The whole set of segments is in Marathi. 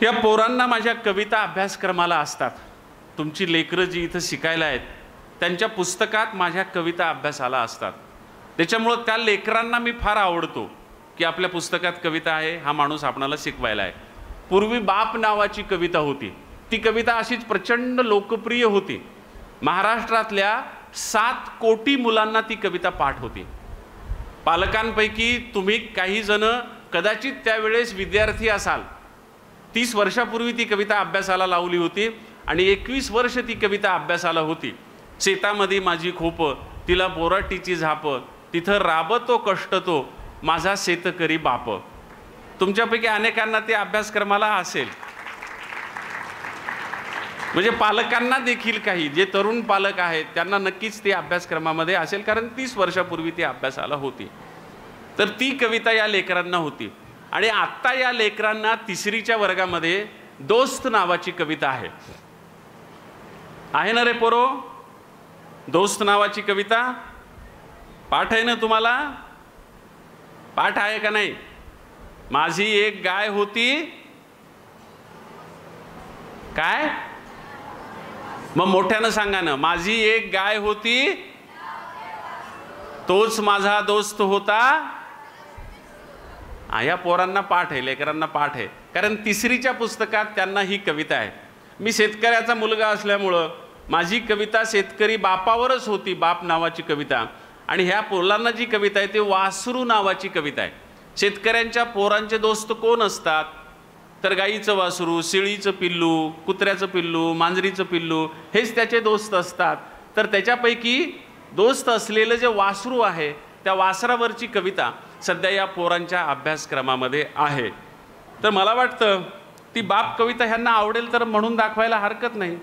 त्या पोरांना माझ्या कविता अभ्यासक्रमाला असतात. तुमची लेकरं जी इथं शिकायला आहेत त्यांच्या पुस्तकात माझ्या कविता अभ्यासाला असतात. त्याच्यामुळं त्या लेकरांना मी फार आवडतो की आपल्या पुस्तकात कविता आहे, हा माणूस आपणाला शिकवायला आहे. पूर्वी बाप नावाची कविता होती. ती कविता अशीच प्रचंड लोकप्रिय होती. महाराष्ट्रातल्या 7 कोटी मुलांना ती कविता पाठ होती. पालकांपैकी तुम्ही काही जण कदाचित त्यावेळेस विद्यार्थी असाल. 30 वर्षापूर्वी ती कविता अभ्यासाला लावली होती आणि 21 वर्ष ती कविता अभ्यासाला होती. शेतामध्ये माझी खोप, तिला बोराटीची झाप, तिथं राबतो कष्ट तो माझा शेतकरी बाप. तुमच्यापैकी अनेकांना ते अभ्यासक्रमाला असेल. म्हणजे पालकांना देखील, काही जे तरुण पालक आहेत त्यांना नक्कीच ते अभ्यासक्रमामध्ये असेल, कारण 30 वर्षापूर्वी ती अभ्यासाला होती. तर ती कविता या लेकरांना होती. आणि आत्ता या लेकरांना 3रीच्या वर्गामध्ये दोस्त नावाची कविता आहे. आहे ना रे पोरो, दोस्त नावाची कविता पाठ आहे ना तुम्हाला? पाठ आहे का नाही? माझी एक गाय होती, काय? मग मोठ्यानं सांगा ना. माझी एक गाय होती, तोच माझा दोस्त होता. या पोरांना पाठ आहे, लेकरांना पाठ आहे, कारण 3रीच्या पुस्तकात त्यांना ही कविता आहे. मी शेतकऱ्याचा मुलगा असल्यामुळं माझी कविता शेतकरी बापावरच होती, बाप नावाची कविता. आणि ह्या पोरांना जी कविता आहे ती वासरू नावाची कविता आहे. शेतकऱ्यांच्या पोरांचे दोस्त कोण असतात? तर गाईचं वासरू, शेळीचं पिल्लू, कुत्र्याचं पिल्लू, मांजरीचं पिल्लू, हेच त्याचे दोस्त असतात. तर त्याच्यापैकी दोस्त असलेलं जे वासरू आहे त्या वासरावरची कविता सध्या या पोरांच्या अभ्यासक्रमामध्ये आहे. तर मला वाटतं ती बाप कविता ह्यांना आवडेल तर म्हणून दाखवायला हरकत नाही.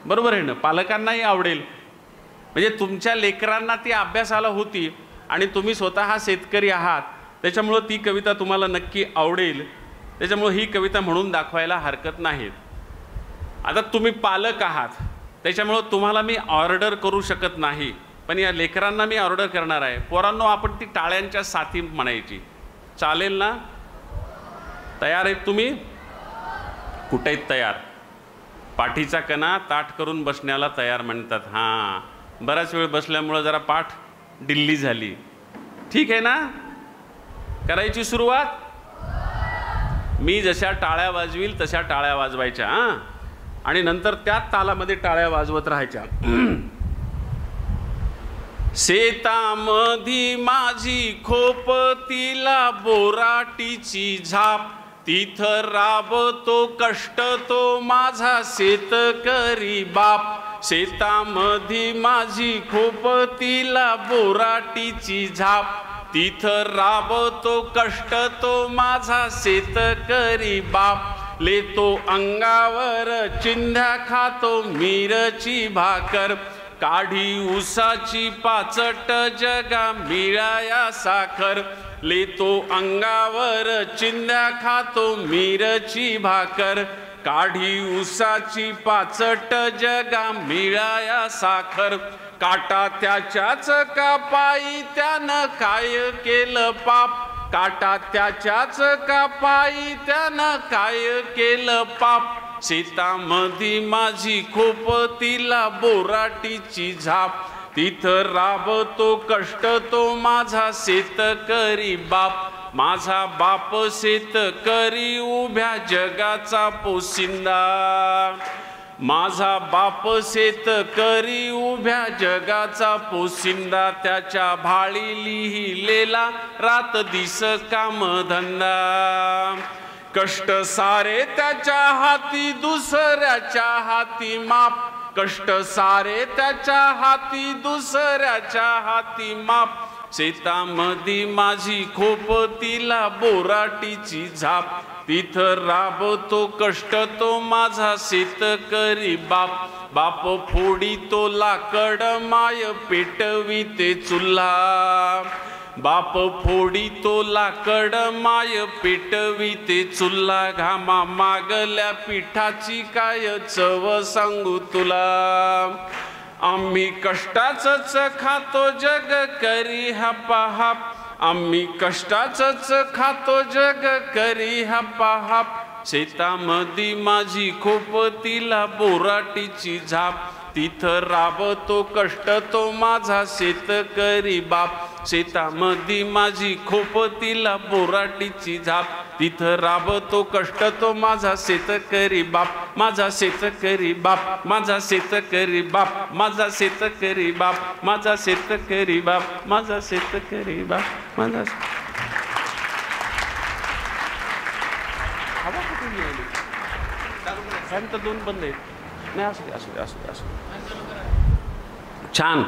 बरोबर आहे ना? पालकांनाही आवडेल. म्हणजे तुमच्या लेकरांना ती अभ्यासाला होती आणि तुम्ही स्वतः शेतकरी आहात, त्याच्यामुळं ती कविता तुम्हाला नक्की आवडेल. त्याच्यामुळं ही कविता म्हणून दाखवायला हरकत नाही. आता तुम्ही पालक आहात, त्याच्यामुळं तुम्हाला मी ऑर्डर करू शकत नाही, पण या लेकरांना मी ऑर्डर करणार आहे. पोरांनो, आपण ती टाळ्यांच्या साथी म्हणायची. चालेल ना? तयार आहेत तुम्ही? कुठे आहेत तयार? पाठीचा कणा ताठ करून बसण्याला तयार म्हणतात. हां, बराच वेळ बसल्यामुळं जरा पाठ ढिल्ली झाली. ठीक आहे ना? करायची सुरुवात. मी जशा टाळ्या वाजवील तशा टाळ्या वाजवायच्या. हां, आणि नंतर त्याच तालामध्ये टाळ्या वाजवत राहायच्या. शेतामधी माझी खोप, तिला बोराटीची झाप, तिथं राबतो कष्ट तो माझा शेतकरी बाप. शेतामधी माझी खोप, तिला बोराटीची झाप, तिथं राबतो कष्ट तो माझा शेतकरी बाप. लेतो अंगावर चिंध्या, खातो मिरची भाकर, काढी उसाची पाचट, जगा मिळाया साखर. लेतो अंगावर चिंध्या, खातो मिरची भाकर, काढी उसाची पाचट, जगा मिळाया साखर. काटा त्याच्याच का पायी, त्यानं काय केलं पाप, काटा त्याच्याच का पायी, त्यानं काय केलं पाप. शेतामधी माझी खोप, तिला बोराटीची झाप, तिथं राबतो कष्ट तो माझा शेतकरी बाप. माझा बाप शेतकरी, उभ्या जगाचा पोशिंदा. माझा बाप शेतकरी, उभ्या जगाचा पोशिंदा. त्याच्या भाळी लिहिलेला रात दिस कामधंदा. कष्ट सारे त्याच्या हाती, दुसऱ्याच्या हाती माप. कष्ट सारे त्याच्या हाती, दुसऱ्याच्या हाती माप. शेतामधी माझी खोप, तिला बोराटीची झाप, तिथं राबतो कष्ट तो माझा शेतकरी बाप. बाप फोडी तो लाकड, माय पेटविते चुल्हा. बाप फोडी तो लाकड, माय पेटविते चुल्हा. घामा मागल्या पिठाची काय चव सांगू तुला. आम्ही कष्टाचंच खातो, जग करी हापाहाप. आम्ही कष्टाचंच खातो, जग करी हापाहाप. शेतामधी माझी खोप तिला बोराटीची झाप तिथं राबतो कष्ट तो माझा शेतकरी बाप शेतामधी माझी खोप तिला बोराटीची झाप तिथं राबतो कष्ट तो माझा शेतकरी बाप माझा शेतकरी बाप माझा शेतकरी बाप माझा शेतकरी बाप माझा शेतकरी बाप माझा शेतकरी बाप माझा फॅन तर दोन बंद आहेत नाही असू दे असू दे असू दे असू दे छान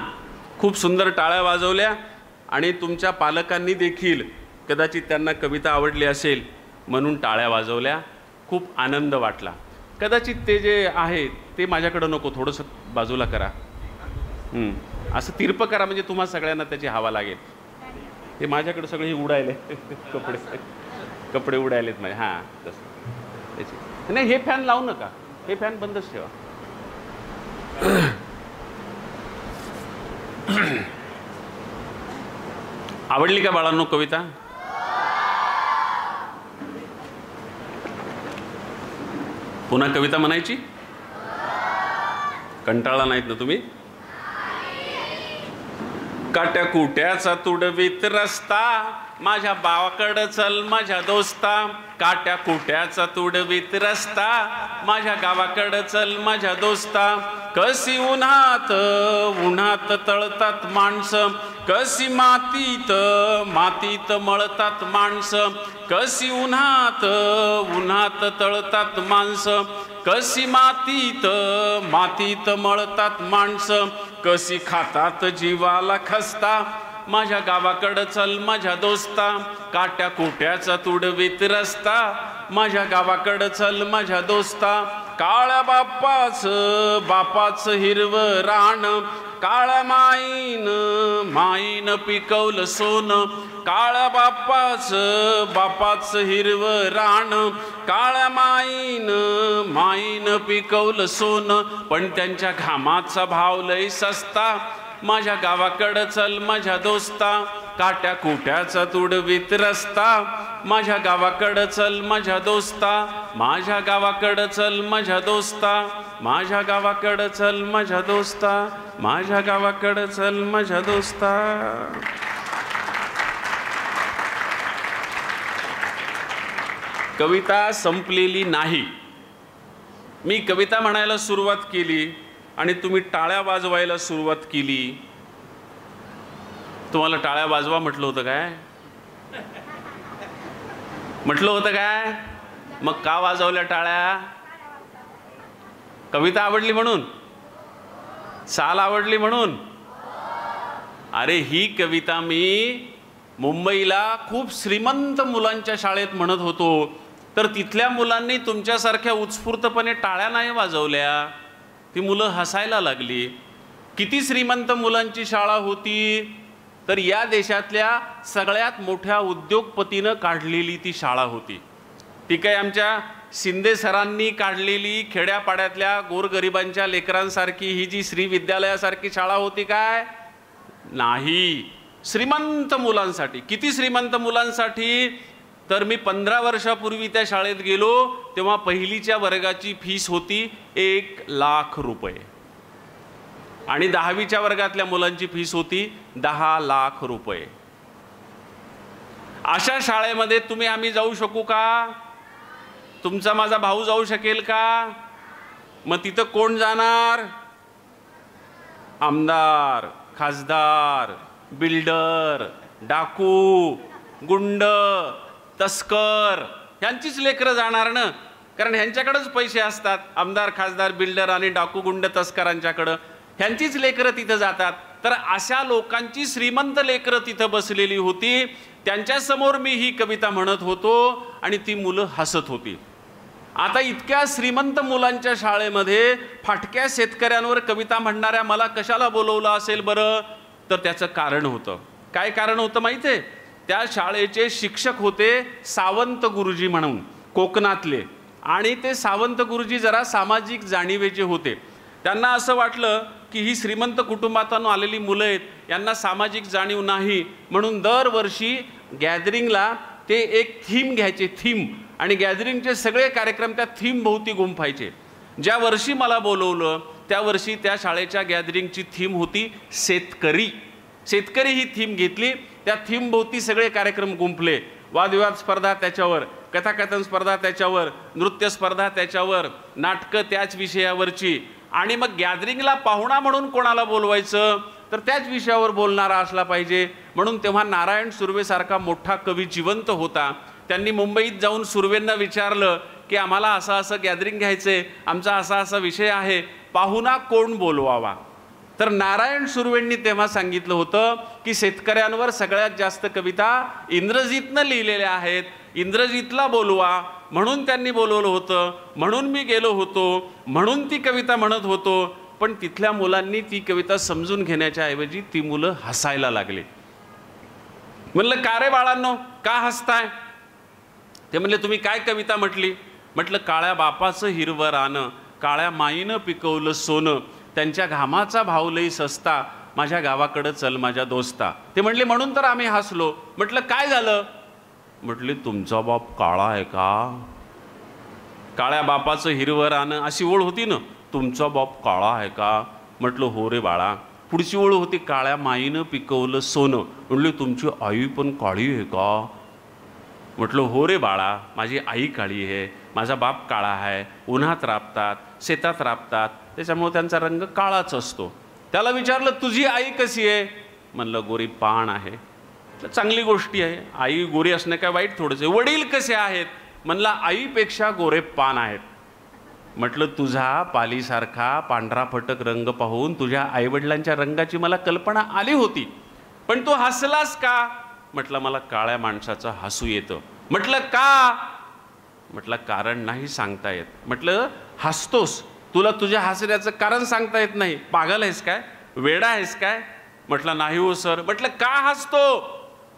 खूप सुंदर टाळ्या वाजवल्या आणि तुमच्या पालकांनी देखील कदाचित त्यांना कविता आवडली असेल म्हणून टाळ्या वाजवल्या खूप आनंद वाटला कदाचित ते जे आहे ते माझ्याकडं नको थोडंसं बाजूला करा असं तिरपं करा म्हणजे तुम्हा सगळ्यांना त्याची हवा लागेल हे माझ्याकडं सगळे उडायले कपडे उडायलेत माझे हां तसं त्याची नाही हे फॅन लावू नका हे फॅन बंदच ठेवा आवडली का बाळांनो कविता पुन्हा कविता म्हणायची कंटाळला नाहीत ना तुम्ही काट्या कुट्याचा तुडवीत रस्ता माझ्या बावाकडं चल माझ्या दोस्ता काट्या कुट्याचा तुडवीत रस्ता माझ्या गावाकडं चल माझ्या दोस्ता कशी उन्हात उन्हात तळतात माणसं कशी मातीत मातीत मळतात माणसं कशी उन्हात उन्हात तळतात माणसं कशी मातीत मातीत मळतात माणसं कशी खातात जीवाला खस्ता माझ्या गावाकडं चल माझ्या दोस्ता काट्या कोट्याचा तुडवीत रस्ता माझ्या गावाकडं चल माझ्या दोस्ता काळ्या बापाचं हिरवं रान काळ्या माईन पिकवलं सोनं काळ्या बापाचं हिरवं रान काळ्या माईन पिकवलं सोनं पण त्यांच्या घामाचा भाव लय सस्ता माझ्या गावाकडं चल माझ्या दोस्ता काट्या कुट्याचा तुडवीत रस्ता माझ्या गावाकडं चल माझ्या दोस्ता माझ्या गावाकडं चल माझ्या दोस्ता माझ्या गावाकडं चल माझ्या दोस्ता माझ्या गावाकडं चल माझ्या दोस्ता कविता संपलेली नाही मी कविता म्हणायला सुरुवात केली आणि तुम्ही टाळ्या वाजवायला सुरुवात केली तुम्हाला टाळ्या वाजवा म्हटलं होतं काय म्हटलं होतं काय मग का वाजवल्या टाळ्या कविता आवडली म्हणून चाल आवडली म्हणून अरे ही कविता मी मुंबईला खूप श्रीमंत मुलांच्या शाळेत म्हणत होतो तर तिथल्या मुलांनी तुमच्यासारख्या उत्स्फूर्तपणे टाळ्या नाही वाजवल्या ती मुलं हसायला लागली किती श्रीमंत मुलांची शाळा होती तर या देशातल्या सगळ्यात मोठ्या उद्योगपतीनं काढलेली ती शाळा होती ती काय आमच्या शिंदे सरांनी काढलेली खेड्यापाड्यातल्या गोरगरिबांच्या लेकरांसारखी ही जी श्री विद्यालयासारखी शाळा होती काय नाही श्रीमंत मुलांसाठी किती श्रीमंत मुलांसाठी तर मी 15 वर्षापूर्वी त्या शाळेत गेलो तेव्हा पहिलीच्या वर्गाची फीस होती 1,00,000 रुपये आणि 10वीच्या वर्गातल्या मुलांची फीस होती 10,00,000 रुपये अशा शाळेमध्ये तुम्ही आम्ही जाऊ शकू का तुमचा माझा भाऊ जाऊ शकेल का मग तिथं कोण जाणार आमदार खासदार बिल्डर डाकू गुंड तस्कर ह्यांचीच लेकरं जाणार ना कारण ह्यांच्याकडेच पैसे असतात आमदार खासदार बिल्डर आणि डाकू गुंड तस्करांच्याकडं ह्यांचीच लेकरं तिथं जातात तर अशा लोकांची श्रीमंत लेकरं तिथं बसलेली होती त्यांच्यासमोर मी ही कविता म्हणत होतो आणि ती मुलं हसत होती आता इतक्या श्रीमंत मुलांच्या शाळेमध्ये फाटक्या शेतकऱ्यांवर कविता म्हणणाऱ्या मला कशाला बोलवलं असेल बरं तर त्याचं कारण होतं काय कारण होतं माहिती आहे त्या शाळेचे शिक्षक होते सावंत गुरुजी म्हणून कोकणातले आणि ते सावंत गुरुजी जरा सामाजिक जाणीवेचे होते त्यांना असं वाटलं की ही श्रीमंत कुटुंबातून आलेली मुलं आहेत यांना सामाजिक जाणीव नाही म्हणून दरवर्षी गॅदरिंगला ते एक थीम घ्यायचे थीम आणि गॅदरिंगचे सगळे कार्यक्रम त्या थीम भोवती गुंफायचे. ज्या वर्षी मला बोलवलं त्या वर्षी त्या शाळेच्या गॅदरिंगची थीम होती शेतकरी. शेतकरी ही थीम घेतली, त्या थीम भोवती सगळे कार्यक्रम गुंफले. वादविवाद स्पर्धा त्याच्यावर, कथाकथन स्पर्धा त्याच्यावर, नृत्य स्पर्धा त्याच्यावर, नाटकं त्याच विषयावरची. आणि मग गॅदरिंगला पाहुणा म्हणून कोणाला बोलवायचं तर त्याच विषयावर बोलणारा असला पाहिजे. म्हणून तेव्हा नारायण सुर्वेसारखा मोठा कवी जिवंत होता. त्यांनी मुंबईत जाऊन सुर्वेंना विचारलं की आम्हाला असं असं गॅदरिंग घ्यायचंय, आमचा असा असा विषय आहे, पाहुणा कोण बोलवावा. तर नारायण सुर्वेंनी तेव्हा सांगितलं होतं की शेतकऱ्यांवर सगळ्यात जास्त कविता इंग्रजीतनं लिहिलेल्या आहेत, इंग्रजीतला बोलवा. म्हणून त्यांनी बोलवलं होतं, म्हणून मी गेलो होतो, म्हणून ती कविता म्हणत होतो. पण तिथल्या मुलांनी ती कविता समजून घेण्याच्या ऐवजी ती मुलं हसायला लागली. म्हणलं का रे बाळांनो, का हसताय? ते म्हणले तुम्ही काय कविता म्हटली? म्हटलं काळ्या बापाचं हिरवं रानं, काळ्या माईनं पिकवलं सोनं, त्यांच्या घामाचा भाव लई सस्ता, माझ्या गावाकडं चल माझ्या दोस्ता. ते म्हणले म्हणून तर आम्ही हसलो. म्हटलं काय झालं? म्हटले तुमचा बाप काळा आहे का? काळ्या बापाचं हिरवं रानं अशी ओळ होती ना, तुमचा बाप काळा आहे का? म्हटलं हो रे बाळा. पुढची ओळ होती काळ्या माईनं पिकवलं सोनं. म्हटले तुमची आई पण काळी आहे का? म्हटलं हो रे बाळा, माझी आई काळी आहे, माझा बाप काळा आहे, उन्हात राबतात, शेतात राबतात, त्याच्यामुळे त्यांचा रंग काळाच असतो. त्याला विचारलं तुझी आई कशी आहे? म्हणलं गोरी पाण आहे. चांगली गोष्टी आहे, आई गोरी असणं काय वाईट थोडंच आहे. वडील कसे आहेत? म्हणला आईपेक्षा गोरे पान आहेत. म्हटलं तुझा पालीसारखा पांढरा फटक रंग पाहून तुझ्या आईवडिलांच्या रंगाची मला कल्पना आली होती, पण तू हसलास का? म्हटलं मला काळ्या माणसाचं हसू येतं. म्हटलं का? म्हटलं कारण नाही सांगता येत. म्हटलं हसतोस, तुला तुझ्या हसण्याचं कारण सांगता येत नाही, पागल आहेस काय, वेडा आहेस काय? म्हटलं नाही हो सर. म्हटलं का हसतो?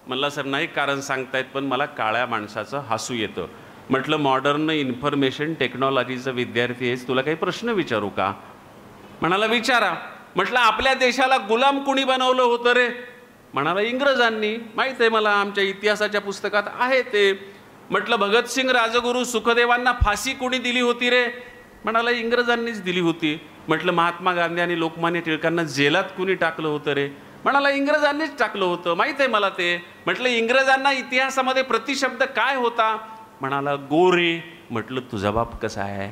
म्हणला सर नाही कारण सांगतायत, पण मला काळ्या माणसाचं हसू येतं. म्हटलं मॉडर्न इन्फॉर्मेशन टेक्नॉलॉजीचा विद्यार्थी आहेस, तुला काही प्रश्न विचारू का? म्हणाला विचारा. म्हटलं आपल्या देशाला गुलाम कुणी बनवलं होतं रे? म्हणाला इंग्रजांनी. माहीत आहे मला, आमच्या इतिहासाच्या पुस्तकात आहे ते. म्हटलं भगतसिंग राजगुरू सुखदेवांना फाशी कुणी दिली होती रे? म्हणाला इंग्रजांनीच दिली होती. म्हटलं महात्मा गांधी आणि लोकमान्य टिळकांना जेलात कुणी टाकलं होतं रे? म्हणाला इंग्रजांनीच टाकलं होतं, माहीत आहे मला ते. म्हटलं इंग्रजांना इतिहासामध्ये प्रतिशब्द काय होता? म्हणाला गोरे. म्हटलं तुझा बाप कसा आहे?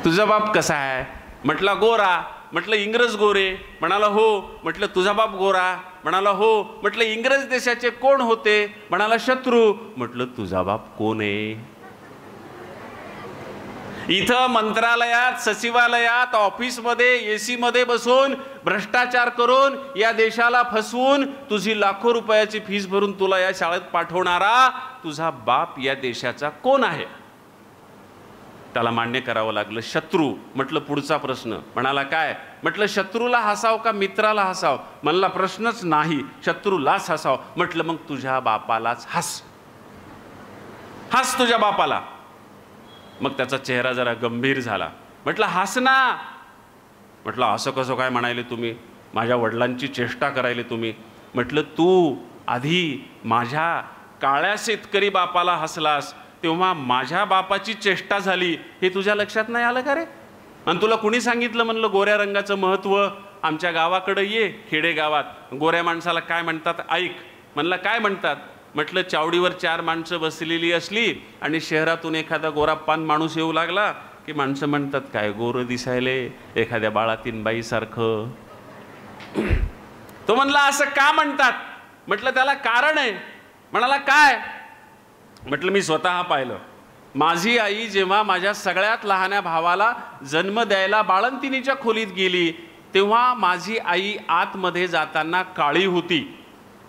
तुझा बाप कसा आहे? म्हटला गोरा. म्हटलं इंग्रज गोरे? म्हणाला हो. म्हटलं तुझा बाप गोरा? म्हणाला हो. म्हटलं इंग्रज देशाचे कोण होते? म्हणाला शत्रू. म्हटलं तुझा बाप कोण आहे? इथं मंत्रालयात, सचिवालयात, ऑफिसमध्ये, एसी मध्ये बसून भ्रष्टाचार करून या देशाला फसवून तुझी लाखो रुपयाची फीस भरून तुला या शाळेत पाठवणारा तुझा बाप या देशाचा कोण आहे? त्याला मान्य करावं लागलं शत्रू. म्हटलं पुढचा प्रश्न. म्हणाला काय? म्हटलं शत्रूला हसाव का मित्राला हसाव? म्हणला प्रश्नच नाही, शत्रूलाच हसाव. म्हटलं मग तुझ्या बापालाच हस, हस तुझ्या बापाला. मग त्याचा चेहरा जरा गंभीर झाला. म्हटलं हस ना. म्हटलं असं कसं काय म्हणायले तुम्ही? माझ्या वडिलांची चेष्टा करायले तुम्ही. म्हटलं तू आधी माझ्या काळ्या शेतकरी बापाला हसलास, तेव्हा माझ्या बापाची चेष्टा झाली, हे तुझ्या लक्षात नाही आलं का रे? आणि तुला कुणी सांगितलं म्हणलं गोऱ्या रंगाचं महत्त्व? आमच्या गावाकडं ये, खेडेगावात गोऱ्या माणसाला काय म्हणतात ऐक. म्हणलं काय म्हणतात? म्हटलं चावडीवर 4 माणसं बसलेली असली आणि शहरातून एखादा गोरा पान माणूस येऊ लागला की माणसं म्हणतात काय गोरं दिसायले, एखाद्या बाळातीन बाईसारखं. तो म्हणला असं का म्हणतात? म्हटलं त्याला कारण आहे. म्हणाला काय? म्हटलं मी स्वतः पाहिलं. माझी आई जेव्हा माझ्या सगळ्यात लहान्या भावाला जन्म द्यायला बाळंतिणीच्या खोलीत गेली, तेव्हा माझी आई आतमध्ये जाताना काळी होती.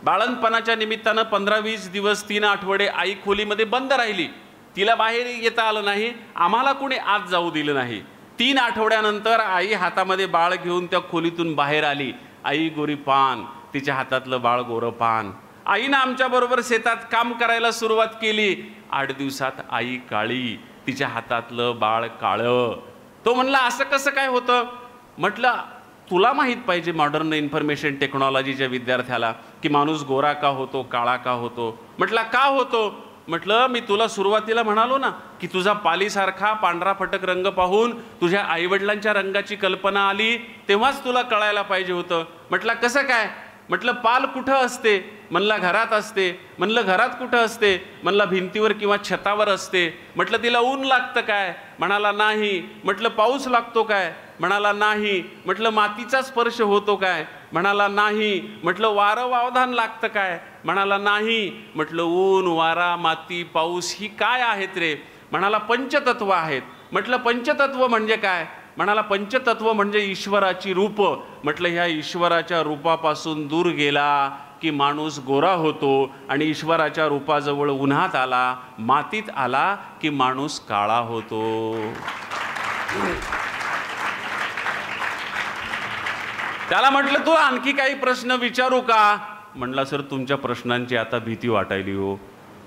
बाळंतपणाच्या निमित्तानं 15-20 दिवस 3 आठवडे आई खोलीमध्ये बंद राहिली. तिला बाहेर येता आलं नाही, आम्हाला कुणी आत जाऊ दिलं नाही. 3 आठवड्यानंतर आई हातामध्ये बाळ घेऊन त्या खोलीतून बाहेर आली. आई गोरी पान, तिच्या हातातलं बाळ गोरं पान. आईनं आमच्याबरोबर शेतात काम करायला सुरुवात केली. 8 दिवसात आई काळी, तिच्या हातातलं बाळ काळं. तो म्हणला असं कसं काय होतं? म्हटलं तुला माहीत पाहिजे मॉडर्न इन्फॉर्मेशन टेक्नॉलॉजीच्या विद्यार्थ्याला की माणूस गोरा का होतो, काळा का होतो. म्हटला का होतो? म्हटलं मी तुला सुरुवातीला म्हणालो ना की तुझा पालीसारखा पांढरा फटक रंग पाहून तुझ्या आईवडिलांच्या रंगाची कल्पना आली, तेव्हाच तुला कळायला पाहिजे होतं. म्हटलं कसं काय? म्हटलं पाल कुठं असते? म्हणला घरात असते. म्हणलं घरात कुठं असते? म्हणला भिंतीवर किंवा छतावर असते. म्हटलं तिला ऊन लागतं काय? म्हणाला नाही. म्हटलं पाऊस लागतो काय? म्हणाला नाही. म्हटलं मातीचा स्पर्श होतो काय? म्हणाला नाही. म्हटलं वारं वावधान लागतं काय? म्हणाला नाही. म्हटलं ऊन वारा माती पाऊस ही काय आहेत रे? म्हणाला पंचतत्व आहेत. म्हटलं पंचतत्व म्हणजे काय? म्हणाला पंचतत्व म्हणजे ईश्वराची रूप. म्हटलं ह्या ईश्वराच्या रूपापासून दूर गेला की माणूस गोरा होतो, आणि ईश्वराच्या रूपाजवळ उन्हात आला मातीत आला की माणूस काळा होतो. त्याला म्हटलं तू आणखी काही प्रश्न विचारू का? म्हणला सर तुमच्या प्रश्नांची आता भीती वाटायली हो.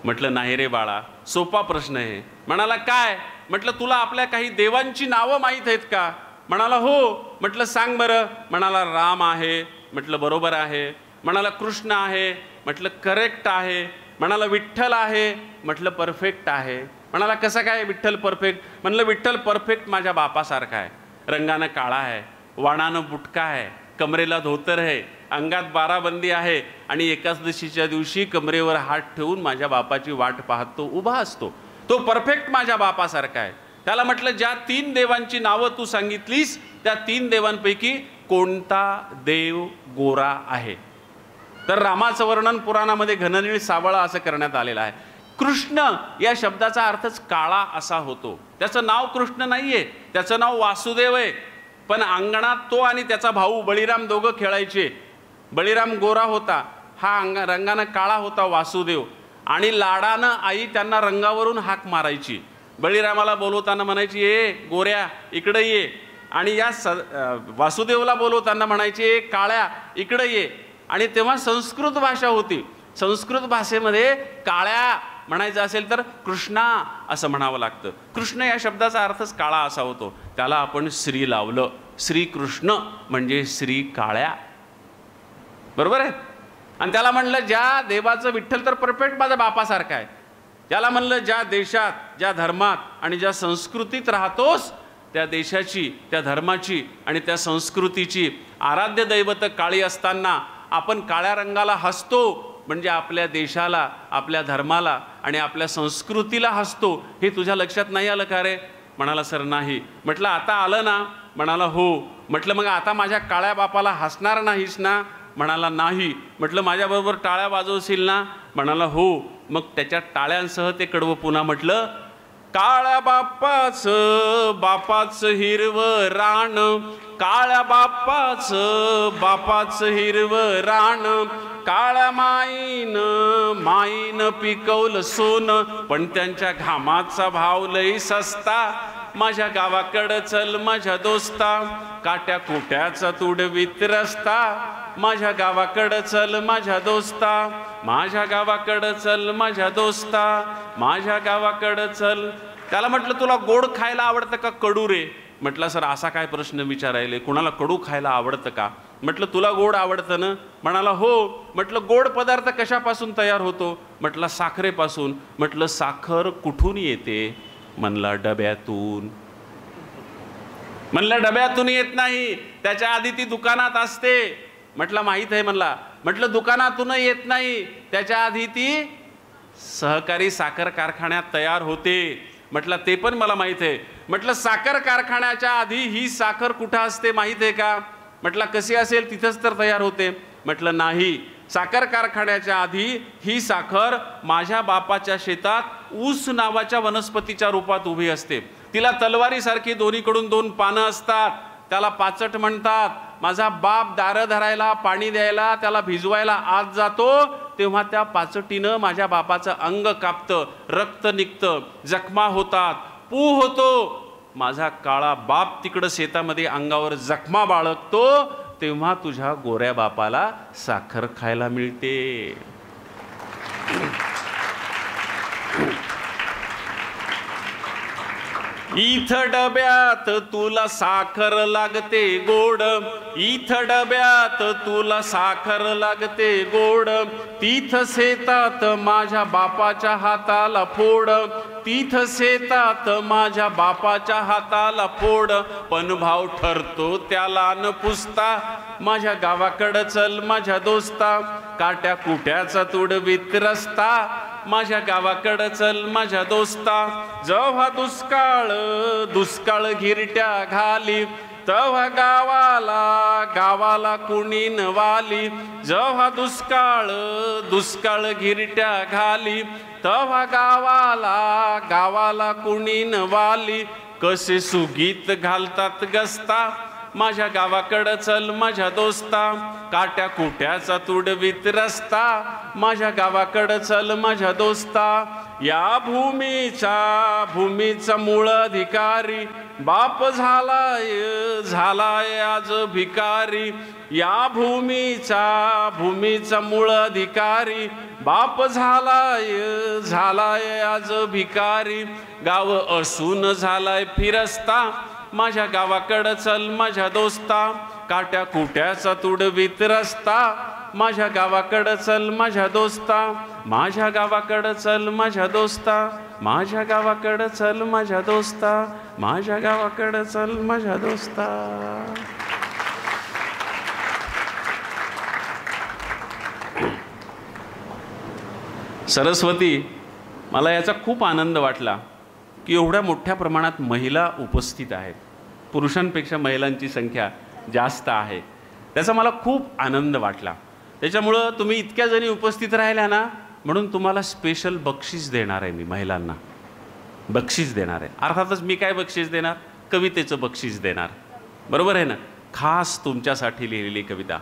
म्हटलं नाही रे बाळा, सोपा प्रश्न आहे. म्हणाला काय? म्हटलं तुला आपल्या काही देवांची नावं माहीत आहेत का? म्हणाला हो. म्हटलं सांग बरं. म्हणाला राम आहे. म्हटलं बरोबर आहे. म्हणाला कृष्ण आहे. म्हटलं करेक्ट आहे. म्हणाला विठ्ठल आहे. म्हटलं परफेक्ट आहे. म्हणाला कसं काय विठ्ठल परफेक्ट? म्हणलं विठ्ठल परफेक्ट माझ्या बापासारखा आहे. रंगानं काळा आहे, वाणानं बुटका आहे, कमरेला धोतर आहे, अंगात बाराबंदी आहे, आणि एकादशीच्या दिवशी कमरेवर हात ठेवून माझ्या बापाची वाट पाहत तो उभा असतो. तो परफेक्ट माझ्या बापासारखा आहे. त्याला म्हटलं ज्या 3 देवांची नावं तू सांगितलीस त्या 3 देवांपैकी कोणता देव गोरा आहे? तर रामाचं वर्णन पुराणामध्ये घननीळ सावळा असं करण्यात आलेलं आहे. कृष्ण या शब्दाचा अर्थच काळा असा होतो. त्याचं नाव कृष्ण नाहीये, त्याचं नाव वासुदेव आहे. पण अंगणात तो आणि त्याचा भाऊ बळीराम दोघं खेळायचे. बळीराम गोरा होता, हा रंगानं काळा होता वासुदेव, आणि लाडानं आई त्यांना रंगावरून हाक मारायची. बळीरामाला बोलवताना म्हणायची ए गोऱ्या इकडे ये, आणि या वासुदेवला बोलवताना म्हणायची ए काळ्या इकडे ये. आणि तेव्हा संस्कृत भाषा होती. संस्कृत भाषेमध्ये काळ्या म्हणायचं असेल तर कृष्णा असं म्हणावं लागतं. कृष्ण या शब्दाचा अर्थच काळा असा होतो. त्याला आपण श्री लावलं. श्रीकृष्ण म्हणजे श्री काळ्या, बरोबर आहे. आणि त्याला म्हणलं ज्या देवाचं विठ्ठल तर परफेक्ट माझ्या बापासारखा आहे. त्याला म्हणलं ज्या देशात, ज्या धर्मात आणि ज्या संस्कृतीत राहतोस त्या देशाची, त्या धर्माची आणि त्या संस्कृतीची आराध्य दैवत काळी असताना आपण काळ्या रंगाला हसतो, म्हणजे आपल्या देशाला, आपल्या धर्माला आणि आपल्या संस्कृतीला हसतो. हे तुझ्या लक्षात नाही आलं का रे? म्हणाला सर नाही. म्हटलं आता आलं ना? म्हणाला हो. म्हटलं मग आता माझ्या काळ्या बापाला हसणार नाहीस ना? म्हणाला नाही. म्हटलं माझ्याबरोबर टाळ्या वाजवशील ना? म्हणाला हो. मग त्याच्या टाळ्यांसह ते कडवं पुन्हा म्हटलं, काळ्या बापाचं हिरवं रान, काळ्या बापाचं हिरवं रान, काळ्या माईनं पिकवलं सोनं, पण त्यांच्या घामाचा भाव लई सस्ता. माझ्या गावाकडं चल माझ्या दोस्ता, काट्या कुट्याचा तुडवीत रस्ता. माझ्या गावाकडं चल माझ्या दोस्ता, माझ्या गावाकडं चल माझ्या दोस्ता, माझ्या गावाकडं चल. त्याला म्हटलं तुला गोड खायला आवडतं का कडू रे? म्हटलं सर असा काय प्रश्न विचारायले, कुणाला कडू खायला आवडतं का? म्हटलं तुला गोड आवडतं ना? म्हणाला हो. म्हटलं गोड पदार्थ कशापासून तयार होतो? म्हटलं साखरेपासून. म्हटलं साखर कुठून येते? म्हणला डब्यातून. म्हणलं डब्यातून येत नाही, त्याच्या आधी ती दुकानात असते. म्हटलं माहीत आहे म्हणला. म्हटलं दुकानातून येत नाही, त्याच्या आधी ती सहकारी साखर कारखान्यात तयार होते. म्हटलं ते पण मला माहीत आहे. म्हटलं साखर कारखान्याच्या आधी ही साखर कुठं असते माहीत आहे का? म्हटलं कशी असेल, तिथंच तर तयार होते. म्हटलं नाही, साखर कारखान्याच्या आधी ही साखर माझ्या बापाच्या शेतात ऊस नावाच्या वनस्पतीच्या रूपात उभी असते. तिला तलवारीसारखी दोन्हीकडून 2 पानं असतात, त्याला पाचट म्हणतात. माझा बाप दारं धरायला, पाणी द्यायला, त्याला भिजवायला आत जातो, तेव्हा त्या पाचटीनं माझ्या बापाचं अंग कापतं, रक्त निघतं, जखमा होतात, पू होतो. माझा काळा बाप तिकडं शेतामध्ये अंगावर जखमा बाळगतो, तेव्हा तुझ्या गोऱ्या बापाला साखर खायला मिळते. इथं डब्यात तुला साखर लागते गोड, इथं डब्यात तुला साखर लागते गोड, तिथं शेतात माझ्या बापाच्या हाताला फोड, तिथं शेतात माझ्या बापाच्या हाताला फोड, पण भाव ठरतो त्याला न पुसता, माझ्या गावाकडं चल माझ्या दोस्ता, काट्या कुट्याचा तुडवीत रस्ता, माझ्या गावाकडं चल माझ्या दोस्ता, जेव्हा दुष्काळ घिरट्या घाली, तेव्हा गावाला कुणी न वाली, जेव्हा दुष्काळ घिरट्या घाली, तेव्हा गावाला कुणी न वाली, कसे सुगीत घालतात गस्ता, माझ्या गावाकडं चल माझ्या दोस्ता, काट्या कुट्याचा तुडवीत रस्ता, माझ्या गावाकडं चल माझ्या दोस्ता, या भूमीचा मूळ अधिकारी बाप झालाय आज भिकारी, या भूमीचा मूळ अधिकारी बाप झालाय आज भिकारी, गाव असून झालाय फिरस्ता, माझ्या गावाकडं चल माझ्या दोस्ता, काट्या कुट्याचा तुडवीत रस्ता, माझ्या गावाकडं चल माझ्या दोस्ता, माझ्या गावाकडं चल माझ्या दोस्ता, माझ्या गावाकडं चल माझ्या दोस्ता, माझ्या गावाकडं चल माझ्या दोस्ता. सरस्वती, मला याचा खूप आनंद वाटला की एवढ्या मोठ्या प्रमाणात महिला उपस्थित आहेत, पुरुषांपेक्षा महिलांची संख्या जास्त आहे, त्याचा मला खूप आनंद वाटला. त्याच्यामुळं तुम्ही इतक्या जणी उपस्थित राहिल्या ना, म्हणून तुम्हाला स्पेशल बक्षीस देणार आहे, मी महिलांना बक्षीस देणार आहे. अर्थातच मी काय बक्षीस देणार, कवितेचं बक्षीस देणार, बरोबर आहे ना, खास तुमच्यासाठी लिहिलेली कविता.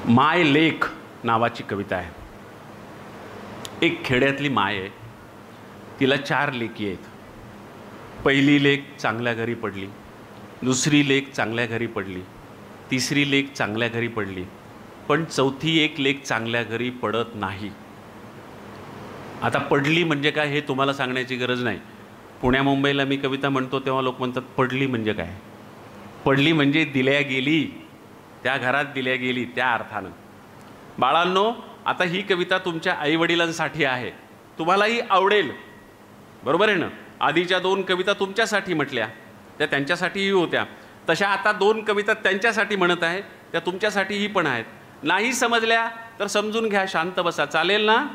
माय लेक नावाची कविता आहे. एक खेड्यातली माय आहे, तिला 4 लेकी आहेत. पहिली लेक चांगल्या घरी पडली, दुसरी लेक चांगल्या घरी पडली, तिसरी लेक चांगल्या घरी पडली, पण चौथी एक लेक चांगल्या घरी पडत नाही. आता पडली म्हणजे काय हे तुम्हाला सांगण्याची गरज नाही. पुण्या मुंबईला मी कविता म्हणतो तेव्हा लोक म्हणतात पडली म्हणजे काय. पडली म्हणजे दिल्या गेली, त्या घरात दिल्या गेली त्या अर्थानं. बाळांनो, आता ही कविता तुमच्या आईवडिलांसाठी आहे, तुम्हालाही आवडेल, बरोबर आहे ना. आधीच्या 2 कविता तुमच्यासाठी म्हटल्या, त्या त्यांच्यासाठीही होत्या. तशा आता 2 कविता त्यांच्यासाठी म्हणत आहे, त्या तुमच्यासाठीही पण आहेत. नाही समजल्या तर समजून घ्या, शांत बसा, चालेल ना.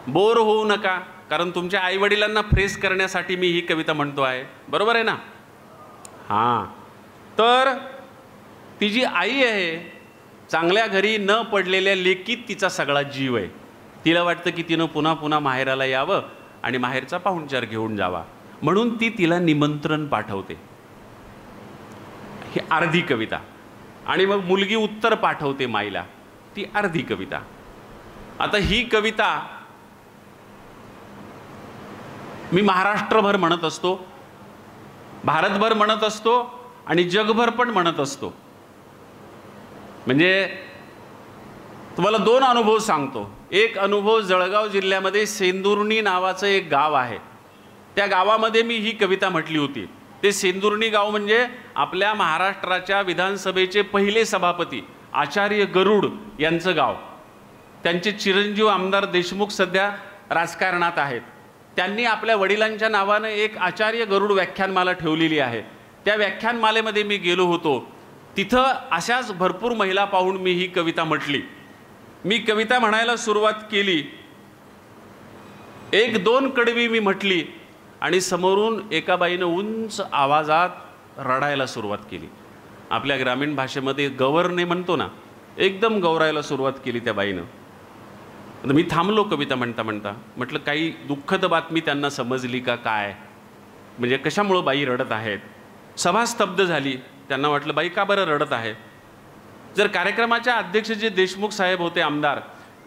बोर होऊ नका, कारण तुमच्या आईवडिलांना फ्रेश करण्यासाठी मी ही कविता म्हणतो आहे, बरोबर आहे ना. हां, तर ती जी आई आहे, चांगल्या घरी न पडलेल्या लेकीत तिचा सगळा जीव आहे. तिला वाटतं की तिनं पुन्हा पुन्हा माहेराला यावं आणि माहेरचा पाहुणचार घेऊन जावा, म्हणून ती तिला निमंत्रण पाठवते. ही अर्धी कविता. आणि मग मुलगी उत्तर पाठवते माईला, ती अर्धी कविता. आता ही कविता मी महाराष्ट्रभर म्हणत असतो, भारतभर म्हणत असतो आणि जगभर पण म्हणत असतो. म्हणजे तुम्हाला 2 अनुभव सांगतो. एक अनुभव, जळगाव जिल्ह्यामध्ये सेंदुर्णी नावाचं एक गाव आहे, त्या गावामध्ये मी ही कविता म्हटली होती. ते सेंदुर्णी गाव म्हणजे आपल्या महाराष्ट्राच्या विधानसभेचे पहिले सभापती आचार्य गरुड यांचं गाव. त्यांचे चिरंजीव आमदार देशमुख सध्या राजकारणात आहेत. त्यांनी आपल्या वडिलांच्या नावानं एक आचार्य गरुड व्याख्यानमाला ठेवलेली आहे. त्या व्याख्यानमालेमध्ये मी गेलो होतो. तिथं अशाच भरपूर महिला पाहून मी ही कविता म्हटली. मी कविता म्हणायला सुरुवात केली, 1-2 कडवी मी म्हटली आणि समोरून एका बाईनं उंच आवाजात रडायला सुरुवात केली. आपल्या ग्रामीण भाषेमध्ये गवरणे म्हणतो ना, एकदम गौरायला सुरुवात केली त्या बाईनं. मी थांबलो कविता म्हणता म्हणता, म्हटलं काही दुःखद बातमी त्यांना समजली का काय, म्हणजे कशामुळं बाई रडत आहेत. सभा स्तब्ध झाली. त्यांना वाटलं बाई का बरं रडत आहे. जर कार्यक्रमाच्या अध्यक्ष जे देशमुख साहेब होते आमदार,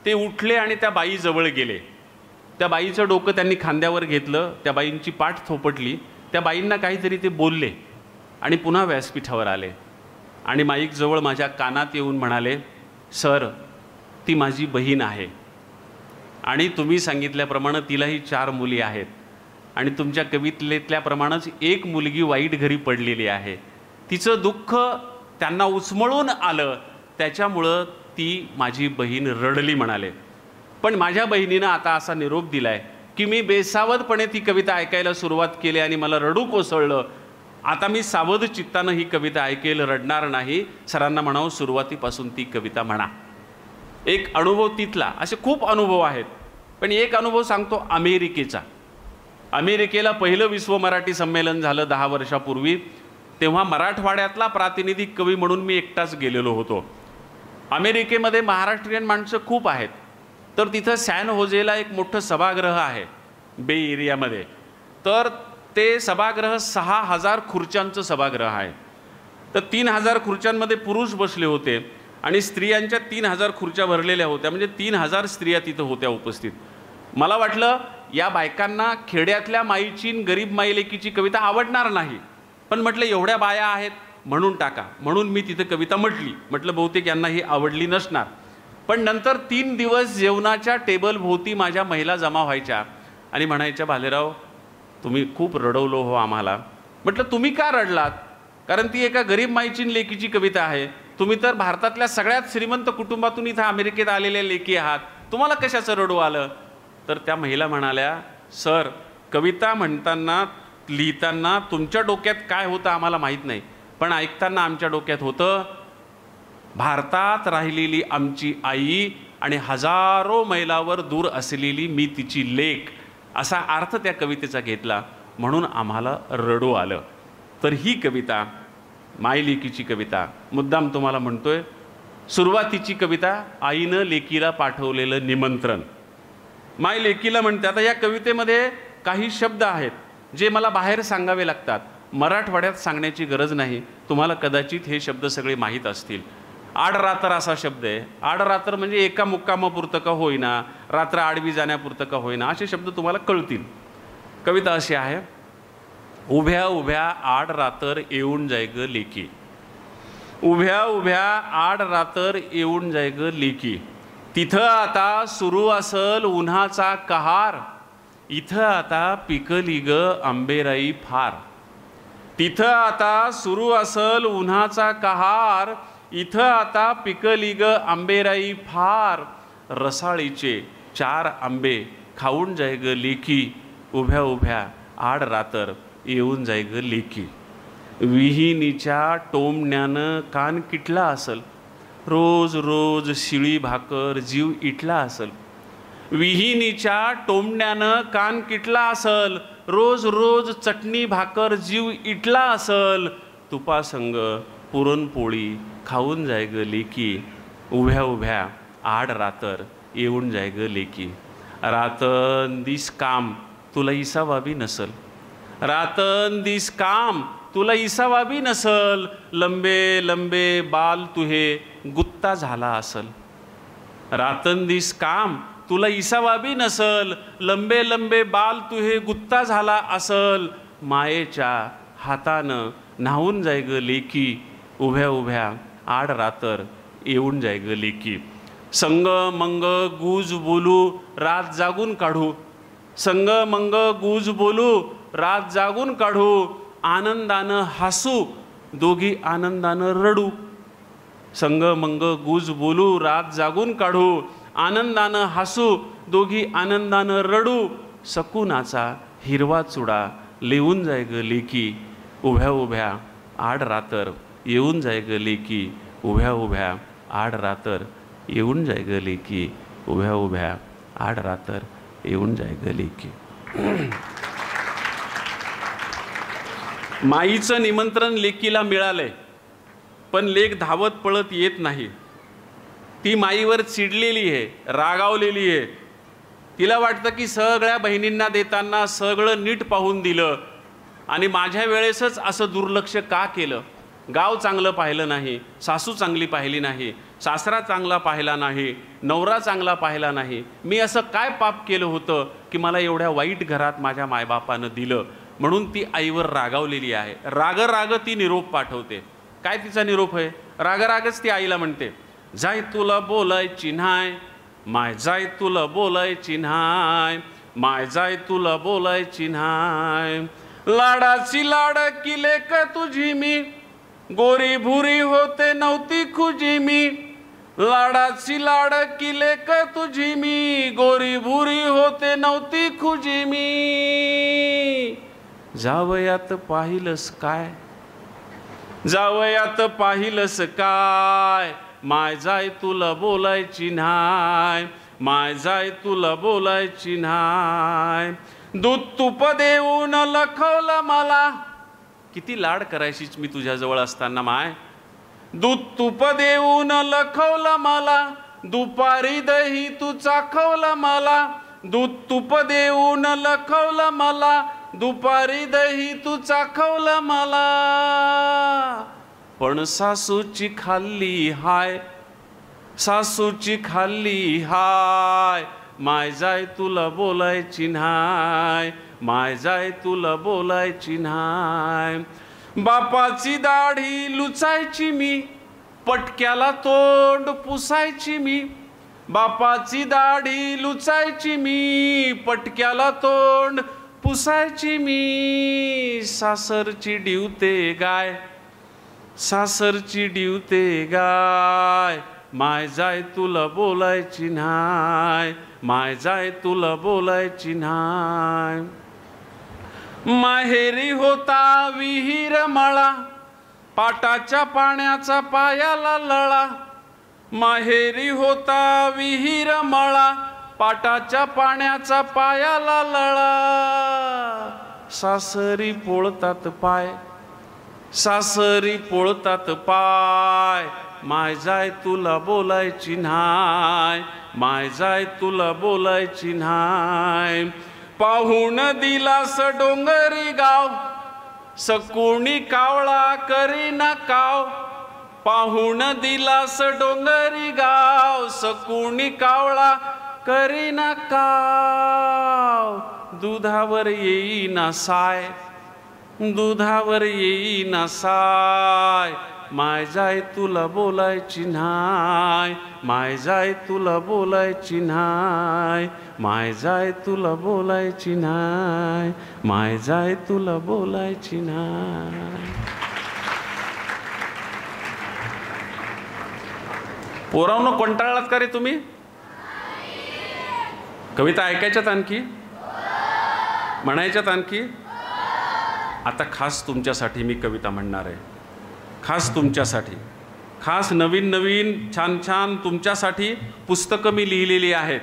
ते उठले आणि त्या बाईजवळ गेले. त्या बाईचं डोकं त्यांनी खांद्यावर घेतलं, त्या बाईंची पाठ थोपटली, त्या बाईंना काहीतरी ते बोलले आणि पुन्हा व्यासपीठावर आले आणि माईकजवळ माझ्या कानात येऊन म्हणाले, सर, ती माझी बहीण आहे आणि तुम्ही सांगितल्याप्रमाणे तिलाही 4 मुली आहेत आणि तुमच्या कवितेतल्याप्रमाणेच एक मुलगी वाईट घरी पडलेली आहे. तिचं दुःख त्यांना उचमळून आलं, त्याच्यामुळं ती माझी बहीण रडली म्हणाले. पण माझ्या बहिणीनं आता असा निरोप दिलाय की मी बेसावधपणे ती कविता ऐकायला सुरुवात केली आणि मला रडू कोसळलं. आता मी सावध चित्तानं ही कविता ऐकेल, रडणार नाही. सरांना म्हणावं सुरुवातीपासून ती कविता म्हणा. एक अनुभव तिथला, असे खूप अनुभव आहेत, पण एक अनुभव सांगतो अमेरिकेचा. अमेरिकेला पहिलं विश्व मराठी संमेलन झालं 10 वर्षापूर्वी. तेव्हा मराठवाड्यातला प्रातिनिधिक कवी म्हणून मी एकटाच गेलेलो होतो. अमेरिकेमध्ये महाराष्ट्रीयन माणसं खूप आहेत, तर तिथं सॅन होजेला एक मोठं सभागृह आहे बे एरियामध्ये. तर ते सभागृह 6000 खुर्च्यांचं सभागृह आहे. तर 3000 खुर्च्यांमध्ये पुरुष बसले होते आणि स्त्रियांच्या 3000 खुर्च्या भरलेल्या होत्या, म्हणजे 3000 स्त्रिया तिथं होत्या उपस्थित. मला वाटलं या बायकांना खेड्यातल्या माईची गरीब माई लेकीची कविता आवडणार नाही, पण म्हटलं एवढ्या बाया आहेत म्हणून टाका, म्हणून मी तिथं कविता म्हटलं बहुतेक यांना ही आवडली नसणार. पण नंतर 3 दिवस जेवणाच्या टेबल भोवती माझ्या महिला जमा व्हायच्या आणि म्हणायच्या, भालेराव तुम्ही खूप रडवलो हो आम्हाला. म्हटलं तुम्ही का रडलात? कारण ती एका गरीब माईची लेकीची कविता आहे. तुम्ही तर भारतातल्या सगळ्यात श्रीमंत कुटुंबातून इथं अमेरिकेत आलेल्या लेकी आहात, तुम्हाला कशाचं रडू आलं? तर त्या महिला म्हणाल्या, सर कविता म्हणताना लिहिताना तुमच्या डोक्यात काय होतं आम्हाला माहीत नाही, पण ऐकताना आमच्या डोक्यात होतं भारतात राहिलेली आमची आई आणि हजारो मैलावर दूर असलेली मी तिची लेक, असा अर्थ त्या कवितेचा घेतला, म्हणून आम्हाला रडू आलं. तर ही कविता मायलेकीची कविता मुद्दाम तुम्हाला म्हणतोय. सुरुवातीची कविता आईनं लेकीला पाठवलेलं निमंत्रण. माय लेकीला म्हणते. आता या कवितेमध्ये काही शब्द आहेत जे मला बाहेर सांगावे लागतात, मराठवाड्यात सांगण्याची गरज नाही. तुम्हाला कदाचित हे शब्द सगळे माहीत असतील. आडरात्र असा शब्द आहे. आडरात्र म्हणजे एका मुक्कामापुरतं का होईना, रात्र आडवी जाण्यापुरतं का होईना, असे शब्द तुम्हाला कळतील. कविता अशी आहे, उभ्या उभ्या आड रात्र येऊन जाय ग लेकी. उभ्या उभ्या आड रात्र येऊन जाय ग लेकी. तिथं आता सुरू असल उन्हाचा कहार, इथं आता पिकली ग आंबेराई फार. तिथं आता सुरू असल उन्हाचा कहार, इथं आता पिकली ग आंबेराई फार. रसाळीचे 4 आंबे खाऊन जाय ग लेकी. उभ्या उभ्या आड रात्र येऊन जाय ग लेकी. विहिनीच्या टोमण्यानं कान किटला असल, रोज रोज शिळी भाकर जीव इटला असल. विहिनीच्या टोमण्यानं कान किटला असल, रोज रोज चटणी भाकर जीव इटला असल. तुपासंग पुरणपोळी खाऊन जाय ग लेकी. उभ्या उभ्या आड रात्र येऊन जाय ग लेकी. रातंदिस काम तुला इसावाबी नसल, रातंदिस काम तुला इसावाबी नसल. लंबे लंबे बाल तुहे गुत्ता झाला असल. रातंदिस काम तुला इसावाबी नसल, लंबे लंबे बाल तुहे गुत्ता झाला असल. मायेच्या हातानं न्हावून जाय ग लेकी. उभ्या उभ्या आड रात्र येऊन जाय ग लेकी. संग मंग गुज बोलू रात जागून काढू. संग मंग गुज बोलू रात जागून काढू. आनंदानं हसू दोघी आनंदानं रडू. संग मंग गुज बोलू रात जागून काढू. आनंदानं हसू दोघी आनंदानं रडू. सकुनाचा हिरवा चुडा लिहून जाय ग लेकी. उभ्या उभ्या आड रात्र येऊन जाय ग लेकी. उभ्या उभ्या आड रात्र येऊन जाय ग लेकी. उभ्या उभ्या आड रात्र येऊन जाय ग लेकी. माईचं निमंत्रण लेकीला मिळालंय, पण लेक धावत पळत येत नाही. ती माईवर चिडलेली आहे, रागावलेली आहे. तिला वाटतं की सगळ्या बहिणींना देताना सगळं नीट पाहून दिलं आणि माझ्या वेळेसच असं दुर्लक्ष का केलं. गाव चांगलं पाहिलं नाही, सासू चांगली पाहिली नाही, सासरा चांगला पाहिला नाही, नवरा चांगला पाहिला नाही. मी असं काय पाप केलं होतं की मला एवढ्या वाईट घरात माझ्या मायबापानं दिलं. म्हणून ती आईवर रागावलेली आहे. राग ती निरोप पाठवते. काय तिचा निरोप आहे? रागच ती आईला म्हणते, जाय तुला बोलायची न्हाय, माय जाय तुला बोलायची न्हाय, माय जाय तुला बोलायची न्हाय. लाडाची लाडकी लेक तुझी मी, गोरी भुरी होते नव्हती खुजी मी. लाडाची लाडकी लेक तुझी मी, गोरी भुरी होते नव्हती खुजी मी. जावयात पाहिलंस काय, जावयात पाहिलंस काय, माय जाय तुला बोलायची न्हाय, माय जाय तुला बोलायची न्हाय. दूध तूप देऊन लखवलं मला, किती लाड करायचीच मी तुझ्याजवळ असताना माय. दूध तूप देऊन लखवलं मला, दुपारी दही तू चाखवलं मला. दूध तूप देऊन लखवलं मला, दुपारी दही तू चाखवलं मला. पण सासूची खाल्ली हाय, सासूची खाल्ली हाय, माय जाय तुला बोलायची न्हाय, माय जाय तुला बोलायची न्हाय. बापाची दाढी लुचायची मी, पटक्याला तोंड पुसायची मी. बापाची दाढी लुचायची मी, पटक्याला तोंड पुसायची मी. सासरची डिवते गाय, सासरची डिवते गाय, माय जाय तुला बोलायची न्हाय, माय जाय तुला बोलायची न्हाय. माहेरी होता विहीर मळा, पाटाच्या पाण्याचा पायाला लळा. माहेरी होता विहीर मळा, पाटाच्या पाण्याचा पायाला लळा. सासरी पोळतात पाय, सासरी पोळतात पाय, माय जाय तुला बोलायची न्हाय, माय जाय तुला बोलायची न्हाय. पाहून दिलास डोंगरी गाव, सकुणी कावळा करीना काव. पाहून दिलास डोंगरी गाव, सकुणी कावळा करीना काव. दुधावर येईना साय, दुधावर येईना साय, माय जाय तुला बोलायची न्हाय, माय जाय तुला बोलायची न्हाय, माय जाय तुला बोलायची न्हाय, माय जाय तुला बोलायची न्हाय. पोरांनो कंटाळलात का रे तुम्ही? कविता ऐकायच्यात आणखी, म्हणायच्यात आणखी. आता खास तुमच्यासाठी मी कविता म्हणणार आहे, खास तुमच्यासाठी. खास नवीन नवीन छान छान तुमच्यासाठी पुस्तकं मी लिहिलेली आहेत.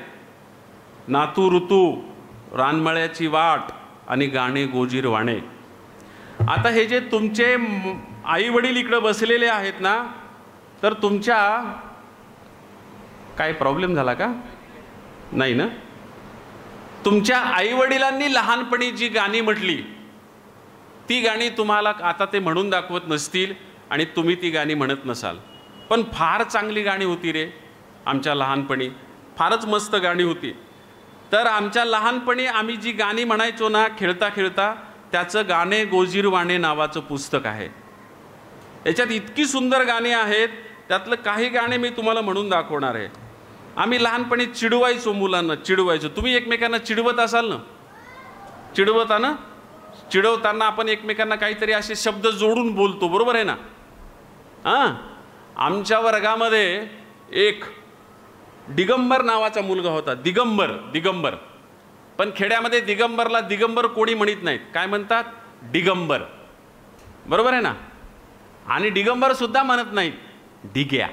नातू ऋतू, रानमळ्याची वाट आणि गाणे गोजीरवाणे. आता हे जे तुमचे आई वडील इकडं बसलेले आहेत ना, तर तुमच्या काय प्रॉब्लेम झाला का? नाही ना? तुमच्या आईवडिलांनी लहानपणी जी गाणी म्हटली ती गाणी तुम्हाला आता ते म्हणून दाखवत नसतील आणि तुम्ही ती गाणी म्हणत नसाल, पण फार चांगली गाणी होती रे आमच्या लहानपणी, फारच मस्त गाणी होती. तर आमच्या लहानपणी आम्ही जी गाणी म्हणायचो ना खेळता खेळता, त्याचं गाणे गोजीरवाणे नावाचं पुस्तक आहे. याच्यात इतकी सुंदर गाणी आहेत, त्यातलं काही गाणे मी तुम्हाला म्हणून दाखवणार आहे. आम्ही लहानपणी चिडवायचो, मुलांना चिडवायचो. तुम्ही एकमेकांना चिडवत असाल ना? चिडवता ना? चिडवताना आपण एकमेकांना काहीतरी असे शब्द जोडून बोलतो, बरोबर आहे ना? हां, आमच्या वर्गामध्ये एक दिगंबर नावाचा मुलगा होता. दिगंबर, दिगंबर. पण खेड्यामध्ये दिगंबरला दिगंबर कोणी म्हणत नाहीत, काय म्हणतात? दिगंबर. बरोबर आहे ना? आणि दिगंबर सुद्धा म्हणत नाहीत, डिग्या.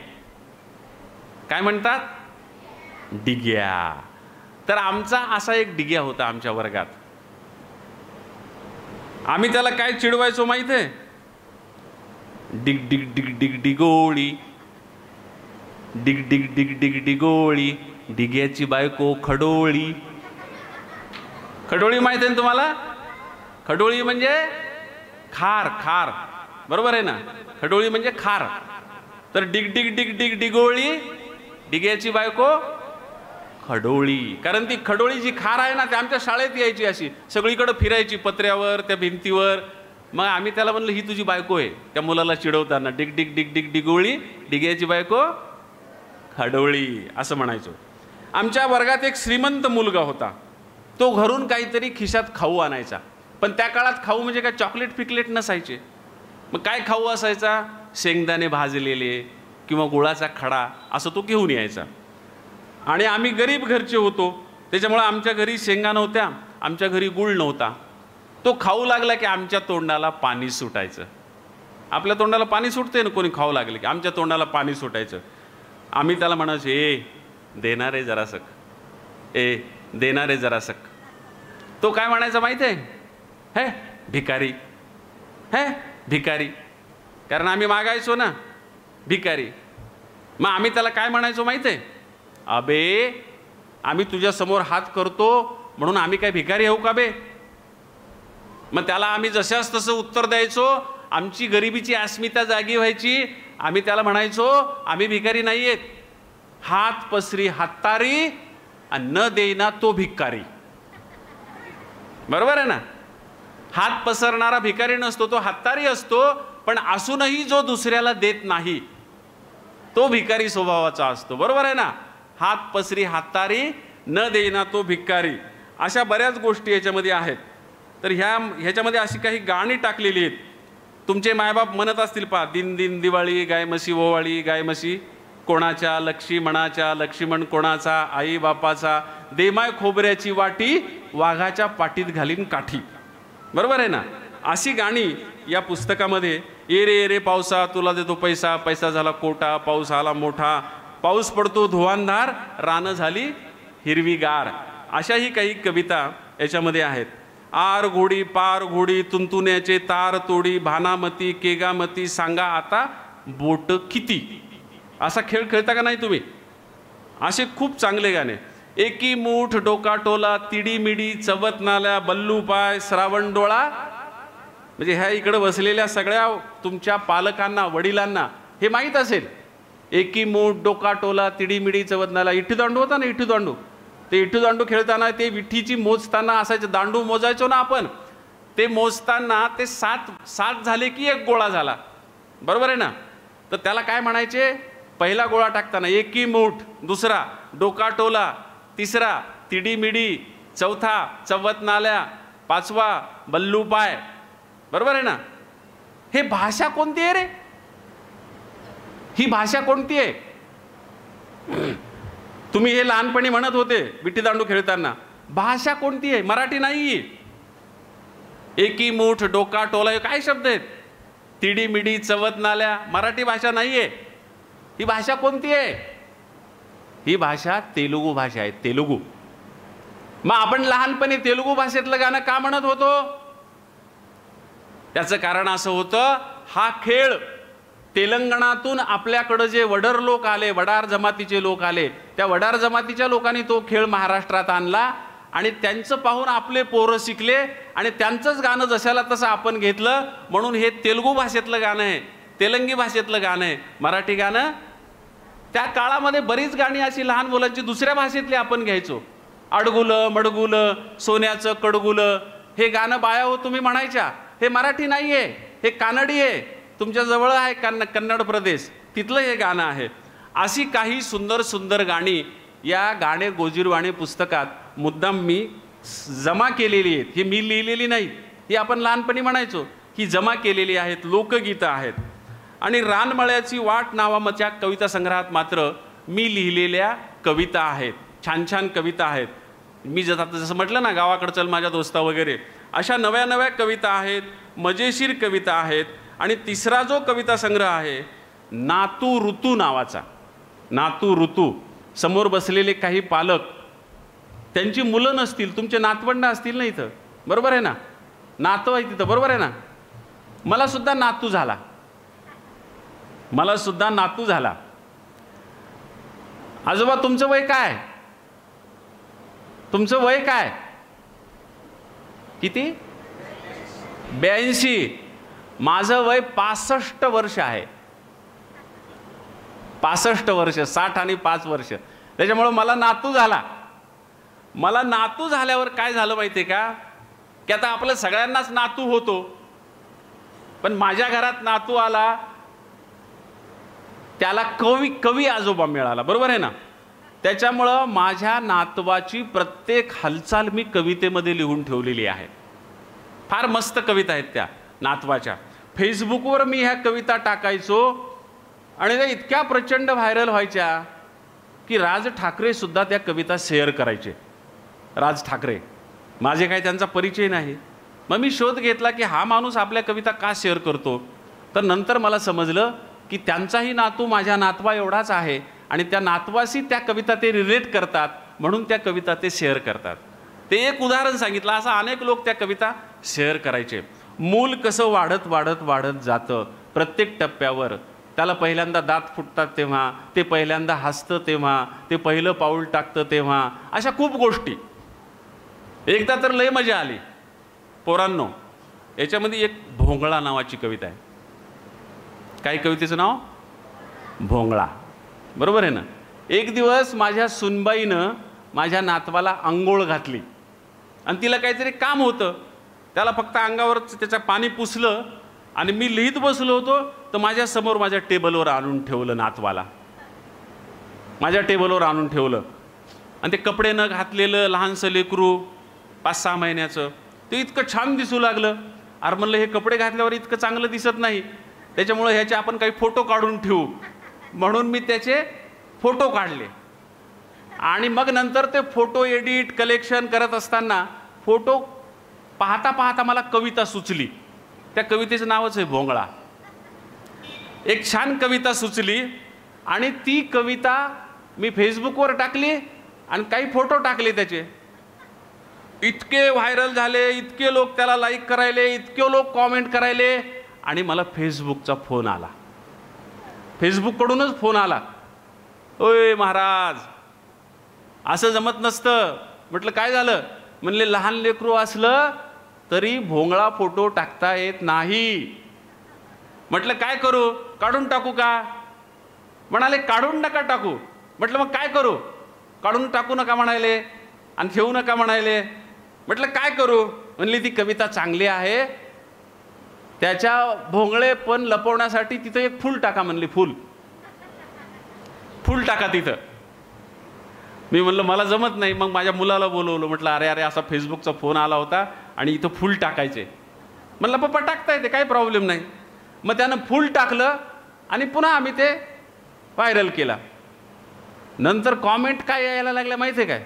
काय म्हणतात? डिग्या. तर आमचा असा एक डिग्या होता आमच्या वर्गात. आम्ही त्याला काय चिडवायचो माहित आहे? डिग डिग डिग डिग डिगोळी, डिग डिग डिग डिग डिगोळी, डिग्याची बायको खडोळी. खडोळी माहित आहे ना तुम्हाला? खडोळी म्हणजे खार, खार. बरोबर आहे ना? खडोळी म्हणजे खार. तर डिग डिग डिग डिग डिगोळी, डिग्याची बायको खडोळी. कारण ती खडोळी जी खार आहे ना, ती आमच्या शाळेत यायची, अशी सगळीकडे फिरायची, पत्र्यावर, त्या भिंतीवर. मग आम्ही त्याला म्हणलं, ही तुझी बायको आहे. त्या मुलाला चिडवताना डिग डिग डिग डिग डिगोळी, डिग्याची बायको खडोळी असं म्हणायचो. आमच्या वर्गात एक श्रीमंत मुलगा होता. तो घरून काहीतरी खिशात खाऊ आणायचा. पण त्या काळात खाऊ म्हणजे काय चॉकलेट फिकलेट नसायचे. मग काय खाऊ असायचा, शेंगदाणे भाजलेले किंवा गुळाचा खडा असं तो घेऊन यायचा. आणि आम्ही गरीब घरचे होतो, त्याच्यामुळे आमच्या घरी शेंगा नव्हत्या, आमच्या घरी गुळ नव्हता. तो खाऊ लागला की आमच्या तोंडाला पाणी सुटायचं. आपल्या तोंडाला पाणी सुटते ना कोणी खाऊ लागले की, आमच्या तोंडाला पाणी सुटायचं. आम्ही त्याला म्हणायचो, ए देणार आहे जरासक, ए देणार आहे जरासक. तो काय म्हणायचा माहिती आहे, हे भिकारी, हे भिकारी. कारण आम्ही मागायचो ना भिकारी. मग आम्ही त्याला काय म्हणायचो माहिती आहे, अबे आम्ही तुझ्या समोर हात करतो म्हणून आम्ही काय भिकारी होऊ का बे. मग त्याला आम्ही जशास तसं उत्तर द्यायचो. आमची गरिबीची अस्मिता जागी व्हायची. आम्ही त्याला म्हणायचो, आम्ही भिकारी नाही आहेत. हात पसरी हातारी आणि न देईना तो भिकारी. बरोबर आहे ना. हात पसरणारा भिकारी नसतो, तो हातारी असतो. पण असूनही जो दुसऱ्याला देत नाही तो भिकारी स्वभावाचा असतो. बरोबर आहे ना. हात पसरी हातारी न देईना तो भिकारी. अशा बऱ्याच गोष्टी याच्यामध्ये आहेत. तर ह्याच्यामध्ये अशी काही गाणी टाकलेली आहेत. तुमचे मायबाप म्हणत असतील पहा, दिन दिन दिवाळी गाय म्हशी ओवाळी, गाय म्हशी कोणाच्या लक्ष्मणाच्या, लक्ष्मण कोणाचा, आई बापाचा, देमाय खोबऱ्याची वाटी, वाघाच्या पाठीत घालीन काठी. बरोबर आहे ना. अशी गाणी या पुस्तकामध्ये, ये रे ये रे पावसा तुला देतो पैसा, पैसा झाला कोटा, पाऊस आला मोठा, पाऊस पडतो धुवांधार, रानं झाली हिरवीगार, अशाही काही कविता याच्यामध्ये आहेत. आर घोडी पार घोडी, तुंतुण्याचे तार तोडी, भानामती केगामती, सांगा आता बोट किती. असा खेळ खेळता का नाही तुम्ही. असे खूप चांगले गाणे. एकी मूठ डोका टोला, तिडी मिडी चवत नाल्या, बल्लू पाय श्रावण डोळा. म्हणजे ह्या इकडे बसलेल्या सगळ्या तुमच्या पालकांना, वडिलांना हे माहीत असेल. एकी मूठ डोका टोला, तिडी मिडी चवत नाल्या. इठ्ठू दांडू होता ना, इठ्ठू दांडू. ते इठ्ठू दांडू खेळताना ते विठीची मोजताना असायचं. दांडू मोजायचो ना आपण. ते मोजताना ते सात झाले की एक गोळा झाला. बरोबर आहे ना. तर त्याला काय म्हणायचे, पहिला गोळा टाकताना एकी मूठ, दुसरा डोका टोला, तिसरा तिडी मिडी, चौथा चवत नाल्या, पाचवा बल्लू पाय. बरोबर आहे ना. हे भाषा कोणती आहे रे. ही भाषा कोणती आहे. तुम्ही हे लहानपणी म्हणत होते विठी दांडू खेळताना. भाषा कोणती आहे. मराठी नाही. एकी मूठ डोका टोला काय शब्द आहेत. तिडी मिडी चवत नाल्या, मराठी भाषा नाहीये. ही भाषा कोणती आहे. ही भाषा तेलुगू भाषा आहे. तेलुगू. मग आपण लहानपणी तेलुगू भाषेतलं गाणं का म्हणत होतो. त्याचं कारण असं होतं, हा खेळ तेलंगणातून आपल्याकडे जे वडर लोक आले, वडार जमातीचे लोक आले, त्या वडार जमातीच्या लोकांनी तो खेळ महाराष्ट्रात आणला आणि त्यांचं पाहून आपले पोरं शिकले आणि त्यांचंच गाणं जशाला तसं आपण घेतलं. म्हणून हे तेलुगू भाषेतलं गाणं आहे, तेलंगी भाषेतलं गाणं आहे. मराठी गाणं त्या काळामध्ये बरीच गाणी अशी लहान मुलांची दुसऱ्या भाषेतली आपण घ्यायचो. अडगुलं मडगुलं, सोन्याचं कडगुलं, हे गाणं बाया हो तुम्ही म्हणायच्या. हे मराठी नाही आहे, हे कानडी आहे. तुमच्या जवळ आहे कन्नड प्रदेश, तिथलं हे गाणं आहे. अशी काही सुंदर सुंदर गाणी या गाणे गोजीरवाणे पुस्तकात मुद्दाम मी जमा केलेली आहेत. ही मी लिहिलेली नाही, ही आपण लहानपणी म्हणायचो. ही जमा केलेली आहेत, लोकगीतं आहेत. आणि रानमळ्याची वाट नावाच्या कविता संग्रहात मात्र मी लिहिलेल्या कविता आहेत. छान छान कविता आहेत. मी जसं म्हटलं ना, गावाकडं चल माझ्या दोस्ता वगैरे, अशा नव्या नव्या कविता आहेत, मजेशीर कविता आहेत. आणि तिसरा जो कविता संग्रह आहे नातू ऋतू नावाचा. नातू ऋतू. समोर बसलेले काही पालक, त्यांची मुलं नसतील, तुमचे नातवंड असतील ना इथं. बरोबर आहे ना. नातू आहे तिथं. बरोबर आहे ना. मला सुद्धा नातू झाला. मला सुद्धा नातू झाला. आजोबा तुमचं वय काय. तुमचं वय काय. किती. 82. माझं वय 65 वर्ष आहे. 65 वर्ष. 60 आणि 5 वर्ष. त्याच्यामुळे मला नातू झाला. मला नातू झाल्यावर काय झालं माहिती आहे का, की आता आपल्या सगळ्यांनाच नातू होतो. पण माझ्या घरात नातू आला त्याला कवी आजोबा मिळाला, बरोबर आहे ना. त्याच्यामुळं माझ्या नातवाची प्रत्येक हालचाल मी कवितेमध्ये लिहून ठेवलेली आहे. फार मस्त कविता आहेत त्या नातवाच्या. फेसबुकवर मी ह्या कविता टाकायचो आणि त्या इतक्या प्रचंड व्हायरल व्हायच्या की राज ठाकरे सुद्धा त्या कविता शेअर करायचे. राज ठाकरे, माझे काही त्यांचा परिचय नाही. मग मी शोध घेतला की हा माणूस आपल्या कविता का शेअर करतो. तर नंतर मला समजलं की त्यांचाही नातू माझ्या नातवा एवढाच आहे आणि त्या नातवाशी त्या कविता ते रिलेट करतात, म्हणून त्या कविता ते शेअर करतात. ते एक उदाहरण सांगितलं. असं अनेक लोक त्या कविता शेअर करायचे. मूल कसं वाढत वाढत वाढत जातं प्रत्येक टप्प्यावर. त्याला पहिल्यांदा दात फुटतात तेव्हा, ते पहिल्यांदा हसतं तेव्हा, ते पहिलं पाऊल टाकतं तेव्हा, अशा खूप गोष्टी. एकदा तर लय मजा आली पोरांनो. याच्यामध्ये एक भोंगळा नावाची कविता आहे. काय कवितेचं नाव? भोंगळा, बरोबर आहे ना. एक दिवस माझ्या सुनबाईनं माझ्या नातवाला अंघोळ घातली आणि तिला काहीतरी काम होतं. त्याला फक्त अंगावर त्याचं पाणी पुसलं आणि मी लिहित बसलो होतो तर माझ्यासमोर माझ्या टेबलवर आणून ठेवलं. नातवाला माझ्या टेबलवर आणून ठेवलं आणि ते कपडे न घातलेलं लहानसं लेकरू 5-6 महिन्याचं, ते इतकं छान दिसू लागलं. अरे म्हणलं हे कपडे घातल्यावर इतकं चांगलं दिसत नाही, त्याच्यामुळे ह्याचे आपण काही फोटो काढून ठेवू. म्हणून मी त्याचे फोटो काढले आणि मग नंतर ते फोटो एडिट कलेक्शन करत असताना फोटो पाहता पाहता मला कविता सुचली. त्या कवितेचं नावच आहे भोंगळा. एक छान कविता सुचली आणि ती कविता मी फेसबुकवर टाकली आणि काही फोटो टाकले त्याचे. इतके व्हायरल झाले, इतके लोक त्याला लाईक करायले, इतके लोक कॉमेंट करायले आणि मला फेसबुकचा फोन आला. फेसबुककडूनच फोन आला. ओय महाराज, असं जमत नसतं. म्हटलं काय झालं? म्हणले लहान लेकरू असलं तरी भोंगळा फोटो टाकता येत नाही. म्हटलं काय करू? काढून टाकू का? म्हणाले काढून नका टाकू. म्हटलं मग काय करू? काढून टाकू नका म्हणाले आणि ठेवू नका म्हणाले. म्हटलं काय करू? म्हणली ती कविता चांगली आहे, त्याच्या भोंगळे पण लपवण्यासाठी तिथं एक फूल टाका म्हणली. फूल टाका तिथं. मी म्हणलं मला जमत नाही. मग माझ्या मुलाला बोलवलं. म्हटलं अरे अरे असा फेसबुकचा फोन आला होता आणि इथं फूल टाकायचे. म्हणलं पप्पा टाकता येते, काही प्रॉब्लेम नाही. मग त्यानं फूल टाकलं आणि पुन्हा आम्ही ते व्हायरल केला. नंतर कॉमेंट काय यायला लागल्या माहिती आहे काय?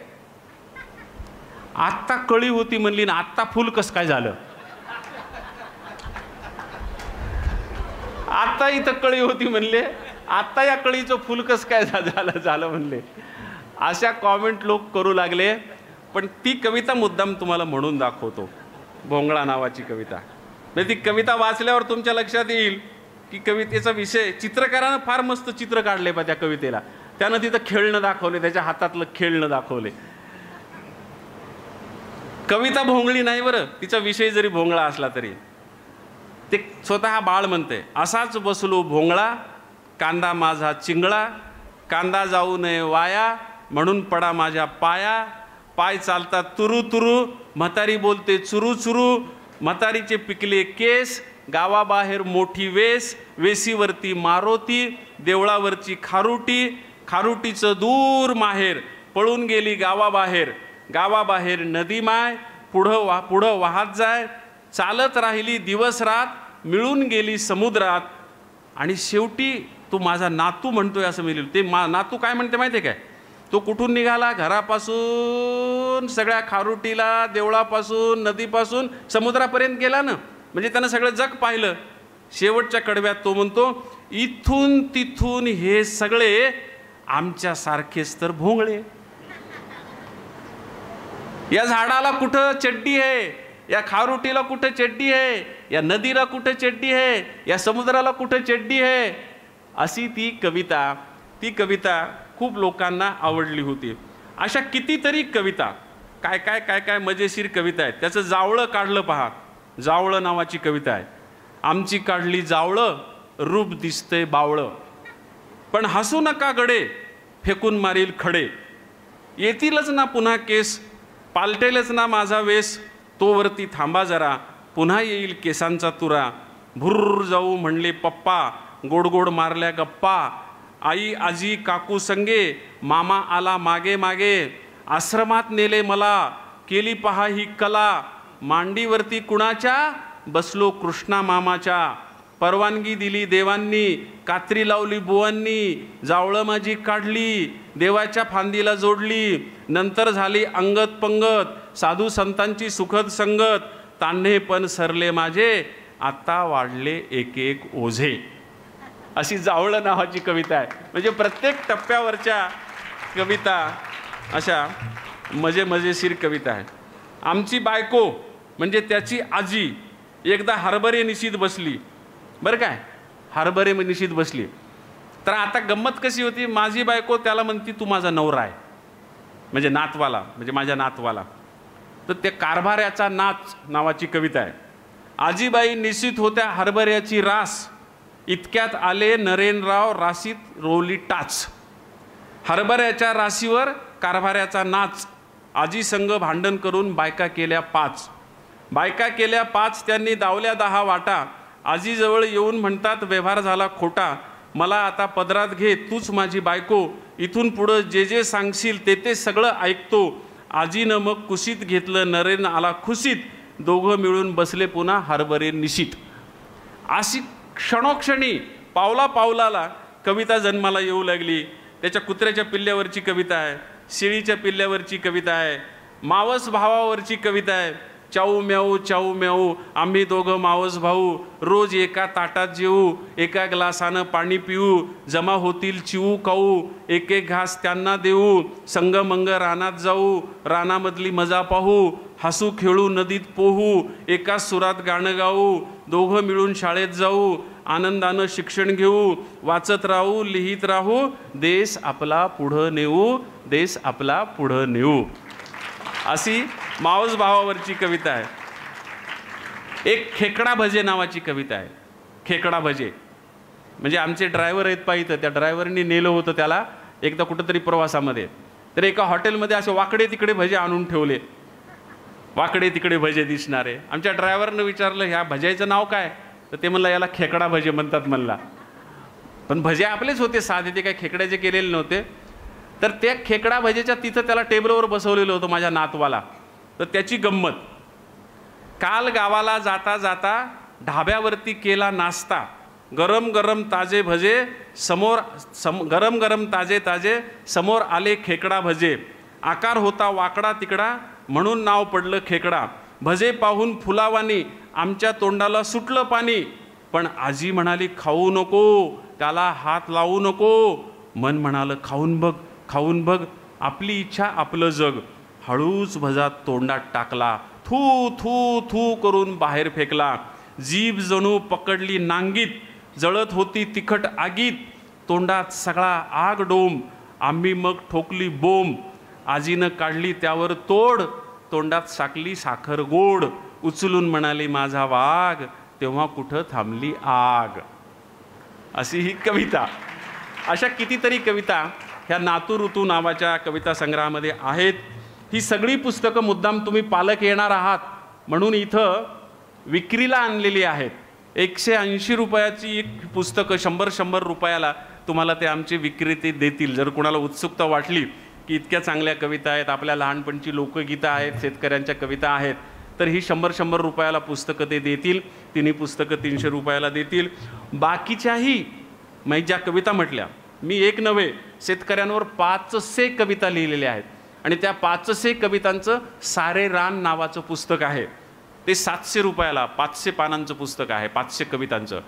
आत्ता कळी होती म्हणली ना, आत्ता फुल कसं काय झालं? आत्ता इथं कळी होती म्हणले, आत्ता या कळीचं फुल कसं काय झालं म्हणले. अशा कॉमेंट लोक करू लागले. पण ती कविता मुद्दाम तुम्हाला म्हणून दाखवतो, भोंगळा नावाची कविता. म्हणजे ती कविता वाचल्यावर तुमच्या लक्षात येईल की कवितेचा विषय. चित्रकारानं फार मस्त चित्र काढले पा त्या कवितेला. त्यानं तिथं खेळणं दाखवले, त्याच्या हातातलं खेळणं दाखवले. कविता भोंगळी नाही बरं, तिचा विषय जरी भोंगळा असला तरी. ते स्वतः बाळ म्हणते, असाच बसलो भोंगळा, कांदा माझा चिंगळा, कांदा जाऊ नये वाया, म्हणून पडा माझ्या पाया, पाय चालतात तुरु तुरु, म्हातारी बोलते चुरू चुरू, म्हातारीचे पिकले केस, गावाबाहेर मोठी वेस, वेसीवरती मारोती, देवळावरची खारुटी, खारुटीचं दूर माहेर, पळून गेली गावाबाहेर, गावाबाहेर नदी माय, पुढं वाहत जाय, चालत राहिली दिवस रात, मिळून गेली समुद्रात, आणि शेवटी तू माझा नातू म्हणतोय असं मी लिहिलं. ते नातू काय म्हणते माहिती आहे काय? तो कुठून निघाला? घरापासून सगळ्या खारुटीला, देवळापासून, नदीपासून समुद्रापर्यंत गेला ना. म्हणजे त्यानं सगळं जग पाहिलं. शेवटच्या कडव्यात तो म्हणतो, इथून तिथून हे सगळे आमच्यासारखेच तर भोंगळे. या झाडाला कुठं चड्डी आहे, या खारुटीला कुठं चड्डी आहे, या नदीला कुठं चड्डी आहे, या समुद्राला कुठं चड्डी आहे. अशी ती कविता खूप लोकांना आवडली होती. अशा कितीतरी कविता, काय काय काय काय मजेशीर कविता आहेत. त्याचं जावळं काढलं पहा. जावळं नावाची कविता आहे. आमची काढली जावळं, रूप दिसतंय बावळं, पण हसू नका गडे, फेकून मारील खडे, येतीलच ना पुन्हा केस, पालटेलच ना माझा वेस, तोवरती थांबा जरा, पुन्हा येईल केसांचा तुरा, भुर्र जाऊ म्हणले पप्पा, गोड गोड मारल्या गप्पा, आई आजी काकू संगे, मामा आला मागे मागे, आश्रमात नेले मला, केली पहा ही कला, मांडीवरती कुणाच्या, बसलो कृष्णा मामाच्या, परवानगी दिली देवांनी, कात्री लावली बुवांनी, जावळं माझी काढली, देवाच्या फांदीला जोडली, नंतर झाली अंगत पंगत, साधू संतांची सुखद संगत, तान्हे पण सरले माझे, आता वाढले एक एक ओझे. अशी जावळं नावाची कविता आहे. म्हणजे प्रत्येक टप्प्यावरच्या कविता अशा मजेशीर कविता आहे. आमची बायको म्हणजे त्याची आजी एकदा हरभरे निशीत बसली, बरं काय, हरभरे निशीत बसली. तर आता गंमत कशी होती, माझी बायको त्याला म्हणती तू माझा नवरा आहे, म्हणजे नातवाला, म्हणजे माझ्या नातवाला. तर ते कारभाऱ्याचा नाच नावाची कविता आहे. आजीबाई निशीत होत्या हरभऱ्याची रास, इतक्यात आले नरेनराव, राशीत रोवली टाच. हरभऱ्याच्या राशीवर कारभाऱ्याचा नाच, आजी संग भांडण करून बायका केल्या 5. बायका केल्या 5, त्यांनी दावल्या 10 वाटा. आजीजवळ येऊन म्हणतात व्यवहार झाला खोटा, मला आता पदरात घे तूच माझी बायको, इथून पुढं जे जे सांगशील ते ते सगळं ऐकतो. आजीनं मग कुशीत घेतलं, नरेन आला खुशीत, दोघं मिळून बसले पुन्हा हरभरे निशीत. अशी क्षणोक्षणी पावला पावलाला कविता जन्माला येऊ लागली. त्याच्या कुत्र्याच्या पिल्ल्यावरची कविता आहे, शेळीच्या पिल्ल्यावरची कविता आहे, मावस भावावरची कविता आहे. चाऊ म्याऊ आम्ही दोघं मावस भाऊ, रोज एका ताटात जेवू, एका ग्लासानं पाणी पिऊ, जमा होतील चिवू खाऊ, एक एक घास त्यांना देऊ, संगमंग रानात जाऊ, रानामधली मजा पाहू, हसू खेळू नदीत पोहू, एका सुरात गाणं गाऊ, दोघं मिळून शाळेत जाऊ, आनंदानं शिक्षण घेऊ, वाचत राहू लिहित राहू, देश आपला पुढं नेऊ, देश आपला पुढं नेऊ. अशी मावस भावावरची कविता आहे. एक खेकडा भजे नावाची कविता आहे. खेकडा भजे म्हणजे आमचे ड्रायव्हर आहेत पाहिजे, त्या ड्रायव्हरनी नेलं होतं त्याला एकदा कुठंतरी प्रवासामध्ये. तर एका हॉटेलमध्ये असे वाकडे तिकडे भजे आणून ठेवले, वाकडे तिकडे भजे दिसणारे. आमच्या ड्रायव्हरनं विचारलं ह्या भज्याचं नाव काय, तर ते म्हणलं याला खेकडा भजे म्हणतात म्हणला. पण भजे आपलेच होते साधे, ते काय खेकड्याचे केलेले नव्हते. तर त्या खेकडा भजेच्या तिथं त्याला टेबलवर बसवलेलं होतं माझ्या नातवाला. तर त्याची गंमत, काल गावाला जाता जाता ढाब्यावरती केला नाश्ता, गरम गरम ताजे भजे समोर, गरम गरम ताजे ताजे समोर आले खेकडा भजे, आकार होता वाकडा तिकडा म्हणून नाव पडलं खेकडा, भजे पाहून फुलावानी आमच्या तोंडाला सुटलं पाणी, पण आजी म्हणाली खाऊ नको, त्याला हात लावू नको, मन म्हणालं खाऊन बघ खाऊन बघ, आपली इच्छा आपलं जग, हळूच भजा तोंडात टाकला, थू थू थू करून बाहेर फेकला, जीभ जणू पकडली नांगीत, जळत होती तिखट आगीत, तोंडात सगळा आग डोम, आम्ही मग ठोकली बोंब, आजीनं काढली त्यावर तोड, तोंडात साकली साखर गोड, उचलून म्हणाली माझा वाघ, तेव्हा कुठं थांबली आग. अशी ही कविता. अशा कितीतरी कविता ह्या नातू ऋतू नावाच्या कविता संग्रहामध्ये आहेत. ही सगळी पुस्तकं मुद्दाम तुम्ही पालक येणार आहात म्हणून इथं विक्रीला आणलेली आहेत. 180 रुपयाची एक पुस्तकं 100 रुपयाला तुम्हाला ते आमचे विक्रेते देतील. जर कोणाला उत्सुकता वाटली की इतक्या चांगल्या कविता आहेत, आपल्या लहानपणची लोकगीतं आहेत, शेतकऱ्यांच्या कविता आहेत, तर ही 100 रुपयाला पुस्तकं ते देतील. तिन्ही पुस्तकं 300 रुपयाला देतील. बाकीच्याही मी ज्या कविता म्हटल्या, मी एक नव्हे शेतकऱ्यांवर 500 कविता लिहिलेल्या आहेत आणि त्या 500 कवितांचं सारे रान नावाचं पुस्तक आहे. ते 700 रुपयाला 500 पानांचं पुस्तक आहे, 500 कवितांचं.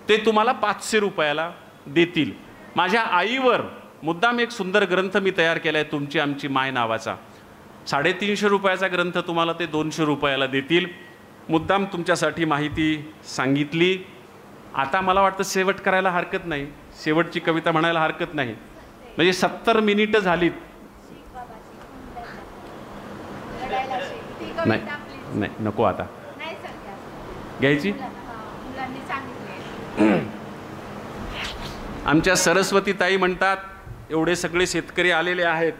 ते तुम्हाला 500 रुपयाला देतील. माझ्या आईवर मुद्दाम एक सुंदर ग्रंथ मी तयार केला आहे, तुमची आमची माय नावाचा. 350 रुपयाचा ग्रंथ तुम्हाला ते 200 रुपयाला देतील. मुद्दाम तुमच्यासाठी माहिती सांगितली. आता मला वाटतं शेवट करायला हरकत नाही, शेवटची कविता म्हणायला हरकत नाही. म्हणजे 70 मिनिटं झालीत. नाही नाही नको आता घ्यायची. आमच्या सरस्वती ताई म्हणतात एवढे सगळे शेतकरी आलेले आहेत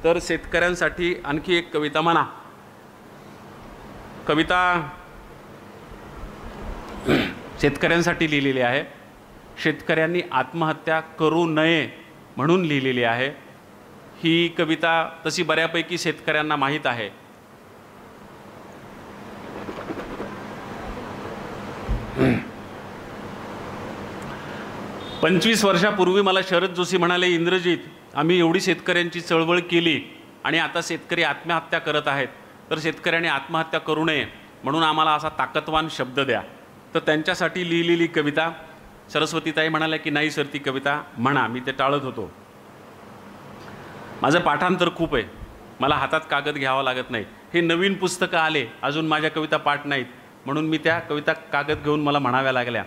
तर शेतकऱ्यांसाठी आणखी एक कविता म्हणा. कविता शेतकऱ्यांसाठी लिहिलेली आहे. शेतकऱ्यांनी आत्महत्या करू नये म्हणून लिहिलेली आहे। ही कविता तशी बऱ्यापैकी शेतकऱ्यांना माहीत आहे। पंचवीस वर्षापूर्वी मला शरद जोशी म्हणाले, इंद्रजीत, आम्ही एवढी शेतकऱ्यांची चळवळ केली आणि आता शेतकरी आत्महत्या करत आहेत, तर शेतकऱ्यांनी आत्महत्या करू नये म्हणून आम्हाला असा ताकदवान शब्द द्या। तर त्यांच्यासाठी लिहिलेली कविता। सरस्वतीताई म्हणाल्या की नाही सर, ती कविता म्हणा। मी ते टाळत होतो। माझं पाठांतर खूप आहे, मला हातात कागद घ्यावा लागत नाही। हे नवीन पुस्तकं आले, अजून माझ्या कविता पाठ नाहीत म्हणून मी त्या कविता कागद घेऊन मला म्हणाव्या लागल्या।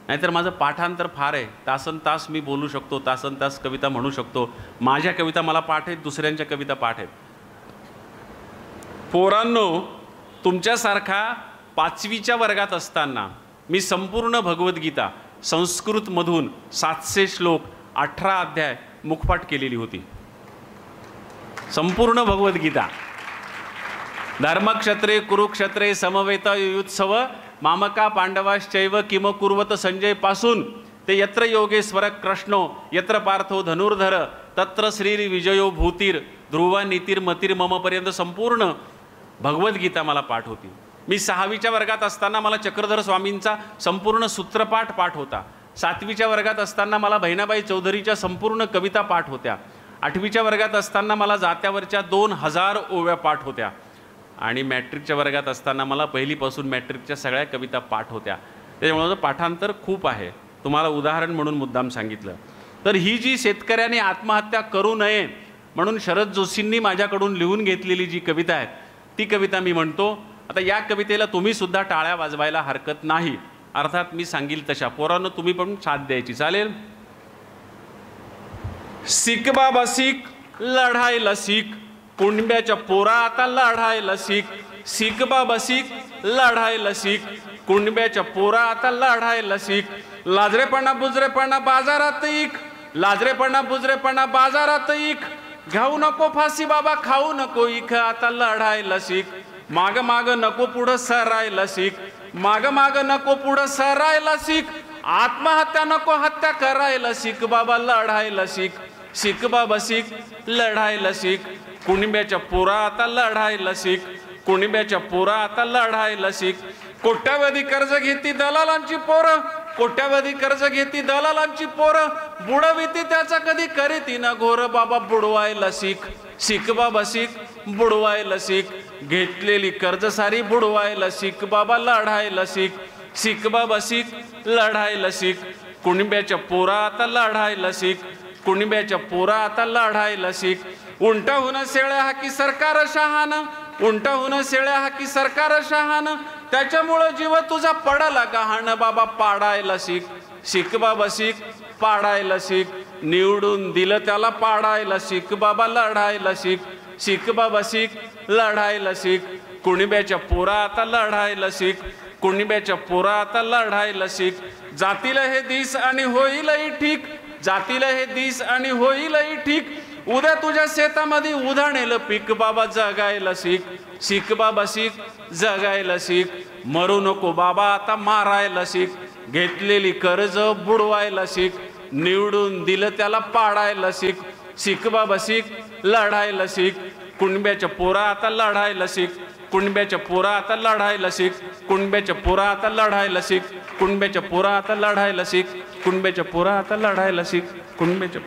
नाहीतर माझं पाठांतर फार आहे, तासन तास मी बोलू शकतो, तासन तास कविता म्हणू शकतो। माझ्या कविता मला पाठ आहेत, दुसऱ्यांच्या कविता पाठ आहेत। पोरांनो, तुमच्यासारखा 5वीच्या वर्गात असताना मी संपूर्ण भगवद्गीता संस्कृतमधून 700 श्लोक 18 अध्याय मुखपाठ केलेली होती। संपूर्ण भगवद्गीता। धर्मक्षत्रे कुरुक्षत्रे समवेत युयुत्सव मामका पांडवाश्चैव किम कुर्वत संजय पासून ते यत्र योगेश्वर कृष्णो यत्र पार्थो धनुर्धर तत्र श्री विजयो भूतीर ध्रुवा नीतीर मतीर मम पर्यंत संपूर्ण भगवद्गीता मला पाठ होती। मी 6वीच्या वर्गात असताना मला चक्रधर स्वामींचा संपूर्ण सूत्रपाठ पाठ होता। 7वीच्या वर्गात असताना मला बहिणाबाई चौधरीच्या संपूर्ण कविता पाठ होत्या। 8वीच्या वर्गात असताना मला जात्यावरच्या 2000 ओव्या पाठ होत्या आणि मॅट्रिकच्या वर्गात असताना मला पहिलीपासून मॅट्रिकच्या सगळ्या कविता पाठ होत्या। त्याच्यामुळे पाठांतर खूप आहे। तुम्हाला उदाहरण म्हणून मुद्दाम सांगितलं। तर ही जी शेतकऱ्यांनी आत्महत्या करू नये म्हणून शरद जोशींनी माझ्याकडून लिहून घेतलेली जी कविता आहे ती कविता मी म्हणतो। आता या कवितेला तुम्ही सुद्धा टाळ्या वाजवायला हरकत नाही, अर्थात मी सांगील तशा। पोरांनो, तुम्ही पण साथ द्यायची, चालेल? सीख बाबा सीख, लढायला सीख, कुणब्याच्या पोरा आता लढायला सीख। सीख बाबा सीख, लढायला सीख, कुणब्याच्या पोरा आता लढायला सीख। लाजरेपणा बुजरेपणा बाजारात इक, लाजरेपणा बुजरेपणा बाजारात इक। घाऊ नको फाशी बाबा, खाऊ नको इक, आता लढायला सीख। माग माग नको पुढं सरायला सीख, माग माग नको पुढं सरायला सीख। आत्महत्या नको हत्या करायला सीख बाबा, लढायला सीख। सीख बाबा सीख, लढायला सीख, कुणब्याच्या पोरा आता लढायला सीख, कुणब्याच्या पोरा आता लढायला सीख। कोट्यावधी कर्ज घेती दलालांची पोरं, कोट्यावधी कर्ज घेती दलालांची पोरं, बुडविती त्याचा कधी करीती ना घोर बाबा, बुडवायला सीख। सीख बाबा सीख, बुडवायला सीख, घेतलेली कर्ज सारी बुडवायला सीख बाबा, लढायला सीख। सीख बाबा सीख, लढायला सीख, कुणब्याच्या पोरा आता लढायला सीख, कुणब्याच्या पोरा आता लढायला सीख। उंटाहून शेळ्या हाकी सरकार शहान, उंटाहून शेळ्या हाकी सरकार शहान, त्याच्यामुळे जीव तुझा पडाला गहाण बाबा, पाडायला सीख। सीख बाबा सीख, पाडायला सीख, निवडून दिलं त्याला पाडायला सीख बाबा, लढायला सीख। सीख बाबा सीख, लढायला सीख, कुणब्याच्या पोरा आता लढायला सीख, कुणब्याच्या पोरा आता लढायला सीख। जातील हे दिस आणि होईलही ठीक, जातील हे दिस आणि होईलही ठीक, उद्या तुझ्या शेतामध्ये उधाणेल पीक बाबा, जगायला सीख। सीख बाबा सीख, जगायला सीख, मरू नको बाबा आता मारायला सीख। घेतलेली कर्ज बुडवायला सीख, निवडून दिलं त्याला पाडायला सीख। सीख बाबा सीख, लढायला सीख, कुणब्याच्या पोरा आता लढायला सीख, कुणब्याच्या पोरा आता लढायला सीख, कुणब्याच्या पोरा आता लढायला सीख, कुणब्याच्या पोरा आता लढायला सीख, कुणब्याच्या पोरा आता लढायला सीख, कुणब्याच्या।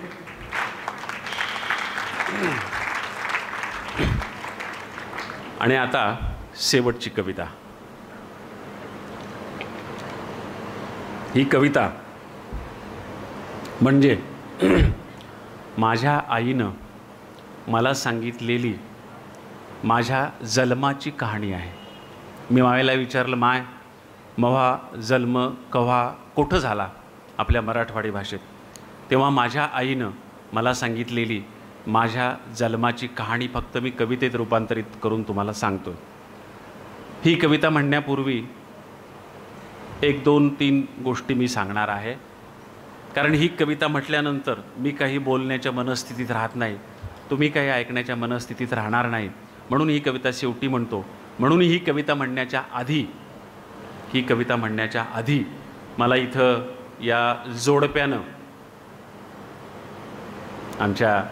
आणि आता शेवटची कविता। ही कविता म्हणजे माझ्या आईनं मला सांगितलेली माझ्या जन्माची कहाणी आहे। मी मायला विचारलं, माय मव्हा जन्म कव्हा कुठं झाला आपल्या मराठवाडी भाषेत, तेव्हा माझ्या आईनं मला सांगितलेली माझ्या जन्माची कहाणी फक्त मी कवितेत रूपांतरित करून तुम्हाला सांगतो। ही कविता म्हणण्यापूर्वी 1, 2, 3 गोष्टी मी सांगणार आहे, कारण ही कविता म्हटल्यानंतर मी काही बोलण्याच्या मनस्थितीत राहत नाही, तुम्ही काही ऐकण्याच्या मनस्थितीत राहणार नाही, म्हणून ही कविता शेवटी म्हणतो। म्हणून ही कविता म्हणण्याच्या आधी मला इथं या जोडप्यानं, आमच्या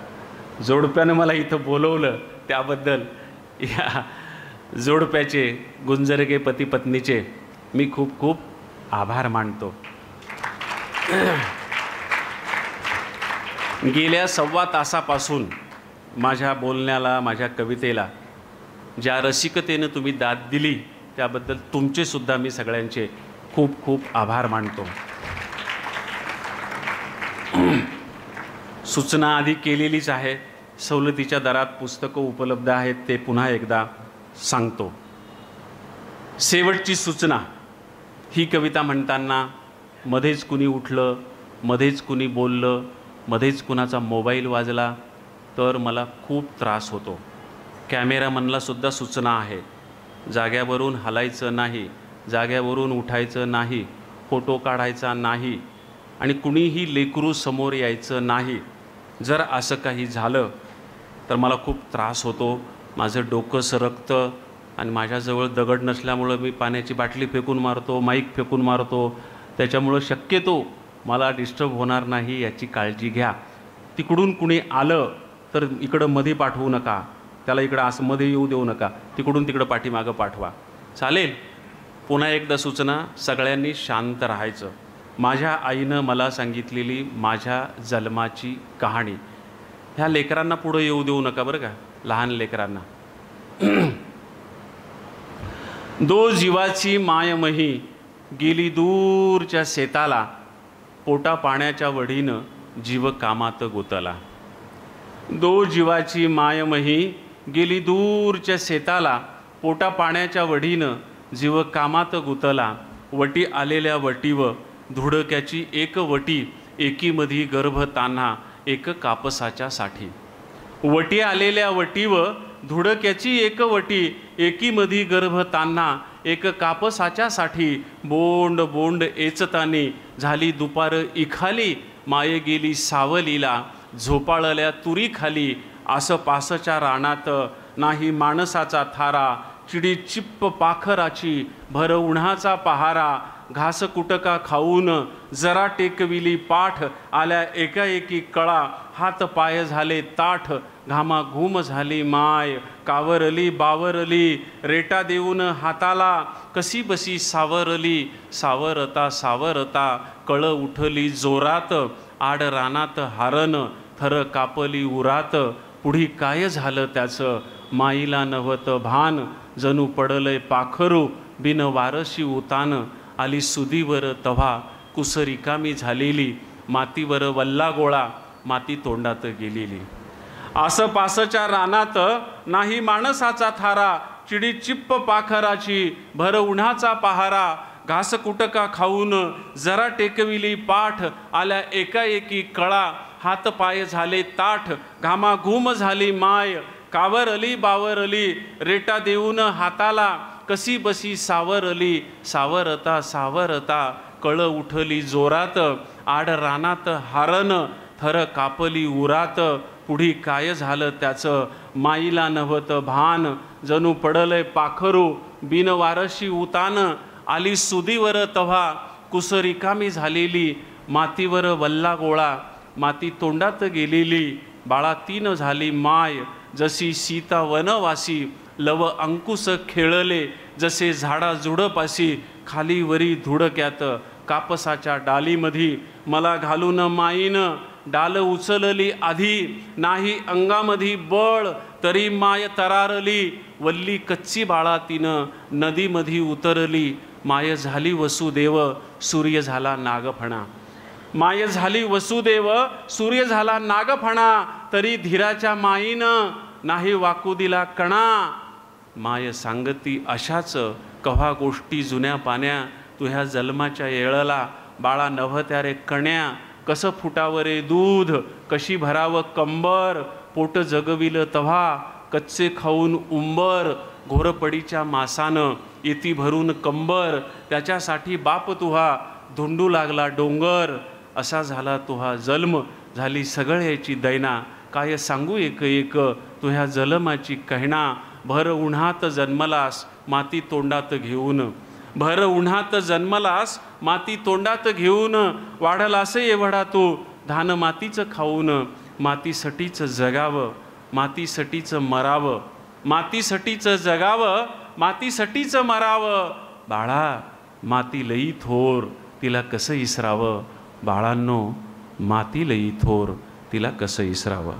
जोडप्यानं मला इथं बोलवलं, त्याबद्दल या जोडप्याचे, गुंजरगे पती पत्नीचे मी खूप खूप आभार मानतो. गेल्या 1.25 तासापासून माझ्या बोलण्याला, माझ्या कवितेला ज्या रसिकतेनं तुम्ही दाद दिली त्याबद्दल तुमचेसुद्धा मी सगळ्यांचे खूप खूप आभार मानतो. सूचना आधी केलेलीच आहे. सवलतीच्या दरात पुस्तकं उपलब्ध आहेत ते पुन्हा एकदा सांगतो. शेवटची सूचना. ही कविता म्हणताना मध्येच कुणी उठलं, मध्येच कुणी बोललं, मध्येच कुणाचा मोबाईल वाजला तर मला खूप त्रास होतो. कॅमेरामनलासुद्धा सूचना आहे, जाग्यावरून हलायचं नाही, जाग्यावरून उठायचं नाही, फोटो काढायचा नाही आणि कुणीही लेकरू समोर यायचं नाही. जर असं काही झालं तर मला खूप त्रास होतो. माझं डोकं सरकतं आणि माझ्याजवळ दगड नसल्यामुळं मी पाण्याची बाटली फेकून मारतो, माईक फेकून मारतो. त्याच्यामुळं शक्यतो मला डिस्टर्ब होणार नाही याची काळजी घ्या. तिकडून कुणी आलं तर इकडं मध्ये पाठवू नका, त्याला इकडं असं मध्ये येऊ देऊ नका, तिकडून तिकडं पाठीमागं पाठवा. चालेल? पुन्हा एकदा सूचना, सगळ्यांनी शांत राहायचं. माझ्या आईनं मला सांगितलेली माझ्या जन्माची कहाणी ह्या लेकरांना पुढं येऊ देऊ नका बरं का, लहान लेकरांना. दो जीवाची मायमही गेली दूरच्या शेताला, पोटा पाण्याच्या वढीनं जीव कामात गुतला. दो जीवाची मायमही गेली दूरच्या शेताला, पोटा पाण्याच्या वढीनं जीव कामात गुतला. वटी आलेल्या वटीव धुडक्याची एक वटी, एकीमधी गर्भ तान्हा एक कापसाच्या साठी. वटी आलेल्या वटीव धुडक्याची एक वटी, एकीमधी गर्भ तान्हा एक कापसाच्या साठी. बोंड बोंड एचतानी झाली दुपार इखाली, माये गेली सावलीला झोपाळल्या तुरी खाली. आसपासच्या रानात नाही माणसाचा थारा, चिडी चिप्प पाखराची भर उन्हाचा पहारा. घास कुटका खाऊन जरा टेकविली पाठ, आल्या एकाएकी कळा हात पाय झाले ताठ. घामा घूम झाली माय कावरली बावरली, रेटा देऊन हाताला कशी बसी सावरली. सावरता सावरता कळ उठली जोरात, आड रानात हारण थर कापली उरात. पुढी काय झालं त्याचं माईला नव्हतं भान, जणू पडलंय पाखरू बिन वारशी उतान. आली सुदीवर तव्हा कुस रिकामी झालेली, मातीवर वल्ला गोळा माती तोंडात गेलेली. आसपासच्या रानात नाही माणसाचा थारा, चिडी चिप्प पाखराची भर उन्हाचा पहारा. घास कुटका खाऊन जरा टेकविली पाठ, आल्या एकाएकी कळा हात पाय झाले ताठ. घामाघूम झाली माय कावरली बावरली, रेटा देऊन हाताला कशी बसी सावरली. सावरता सावरता कळ उठली जोरात, आड रानात हारण थर कापली उरात. पुढी काय झालं त्याचं माईला नव्हतं भान, जणू पडलंय पाखरू बिन वारशी उतान. आली सुदीवर तव्हा कुस रिकामी झालेली, मातीवर वल्ला गोळा माती तोंडात गेलेली. बाळा तीन झाली माय जशी सीता वनवासी, लव अंकुश खेळले जसे झाडा झुडपाशी. खाली वरी धुडक्यात कापसाच्या डालीमधी, मला घालून माईनं डाल उचलली आधी. नाही अंगामधी बळ तरी माय तरारली, वल्ली कच्ची बाळा तिनं नदीमधी उतरली. माय झाली वसुदेव सूर्य झाला नागफणा. माय झाली वसुदेव सूर्य झाला नागफणा, तरी धीराच्या माईनं नाही वाकू दिला कणा. माय सांगती अशाच कव्हा गोष्टी जुन्या पाण्या, तुह्या जन्माच्या येळला बाळा नव्हत्या रे कण्या. कसं फुटावरे दूध कशी भरावं कंबर, पोट जगविलं तव्हा कच्चे खाऊन उंबर. घोरपडीच्या मासानं येती भरून कंबर, त्याच्यासाठी बाप तुहा धुंडू लागला डोंगर. असा झाला तुहा जन्म झाली सगळ्याची दैना, काय सांगू एक एक तुह्या जलमाची कहना. भर उन्हात जन्मलास माती तोंडात घेऊन, भर उन्हात जन्मलास माती तोंडात घेऊन, वाढलास एवढा तू धान मातीचं खाऊन. मातीसाठीच जगावं, मातीसाठीच मरावं, मातीसाठीच जगावं, मातीसाठीच मरावं. बाळा माती लई थोर, तिला कसं इसरावं. बाळांनो माती लई थोर, तिला कसं इसरावं.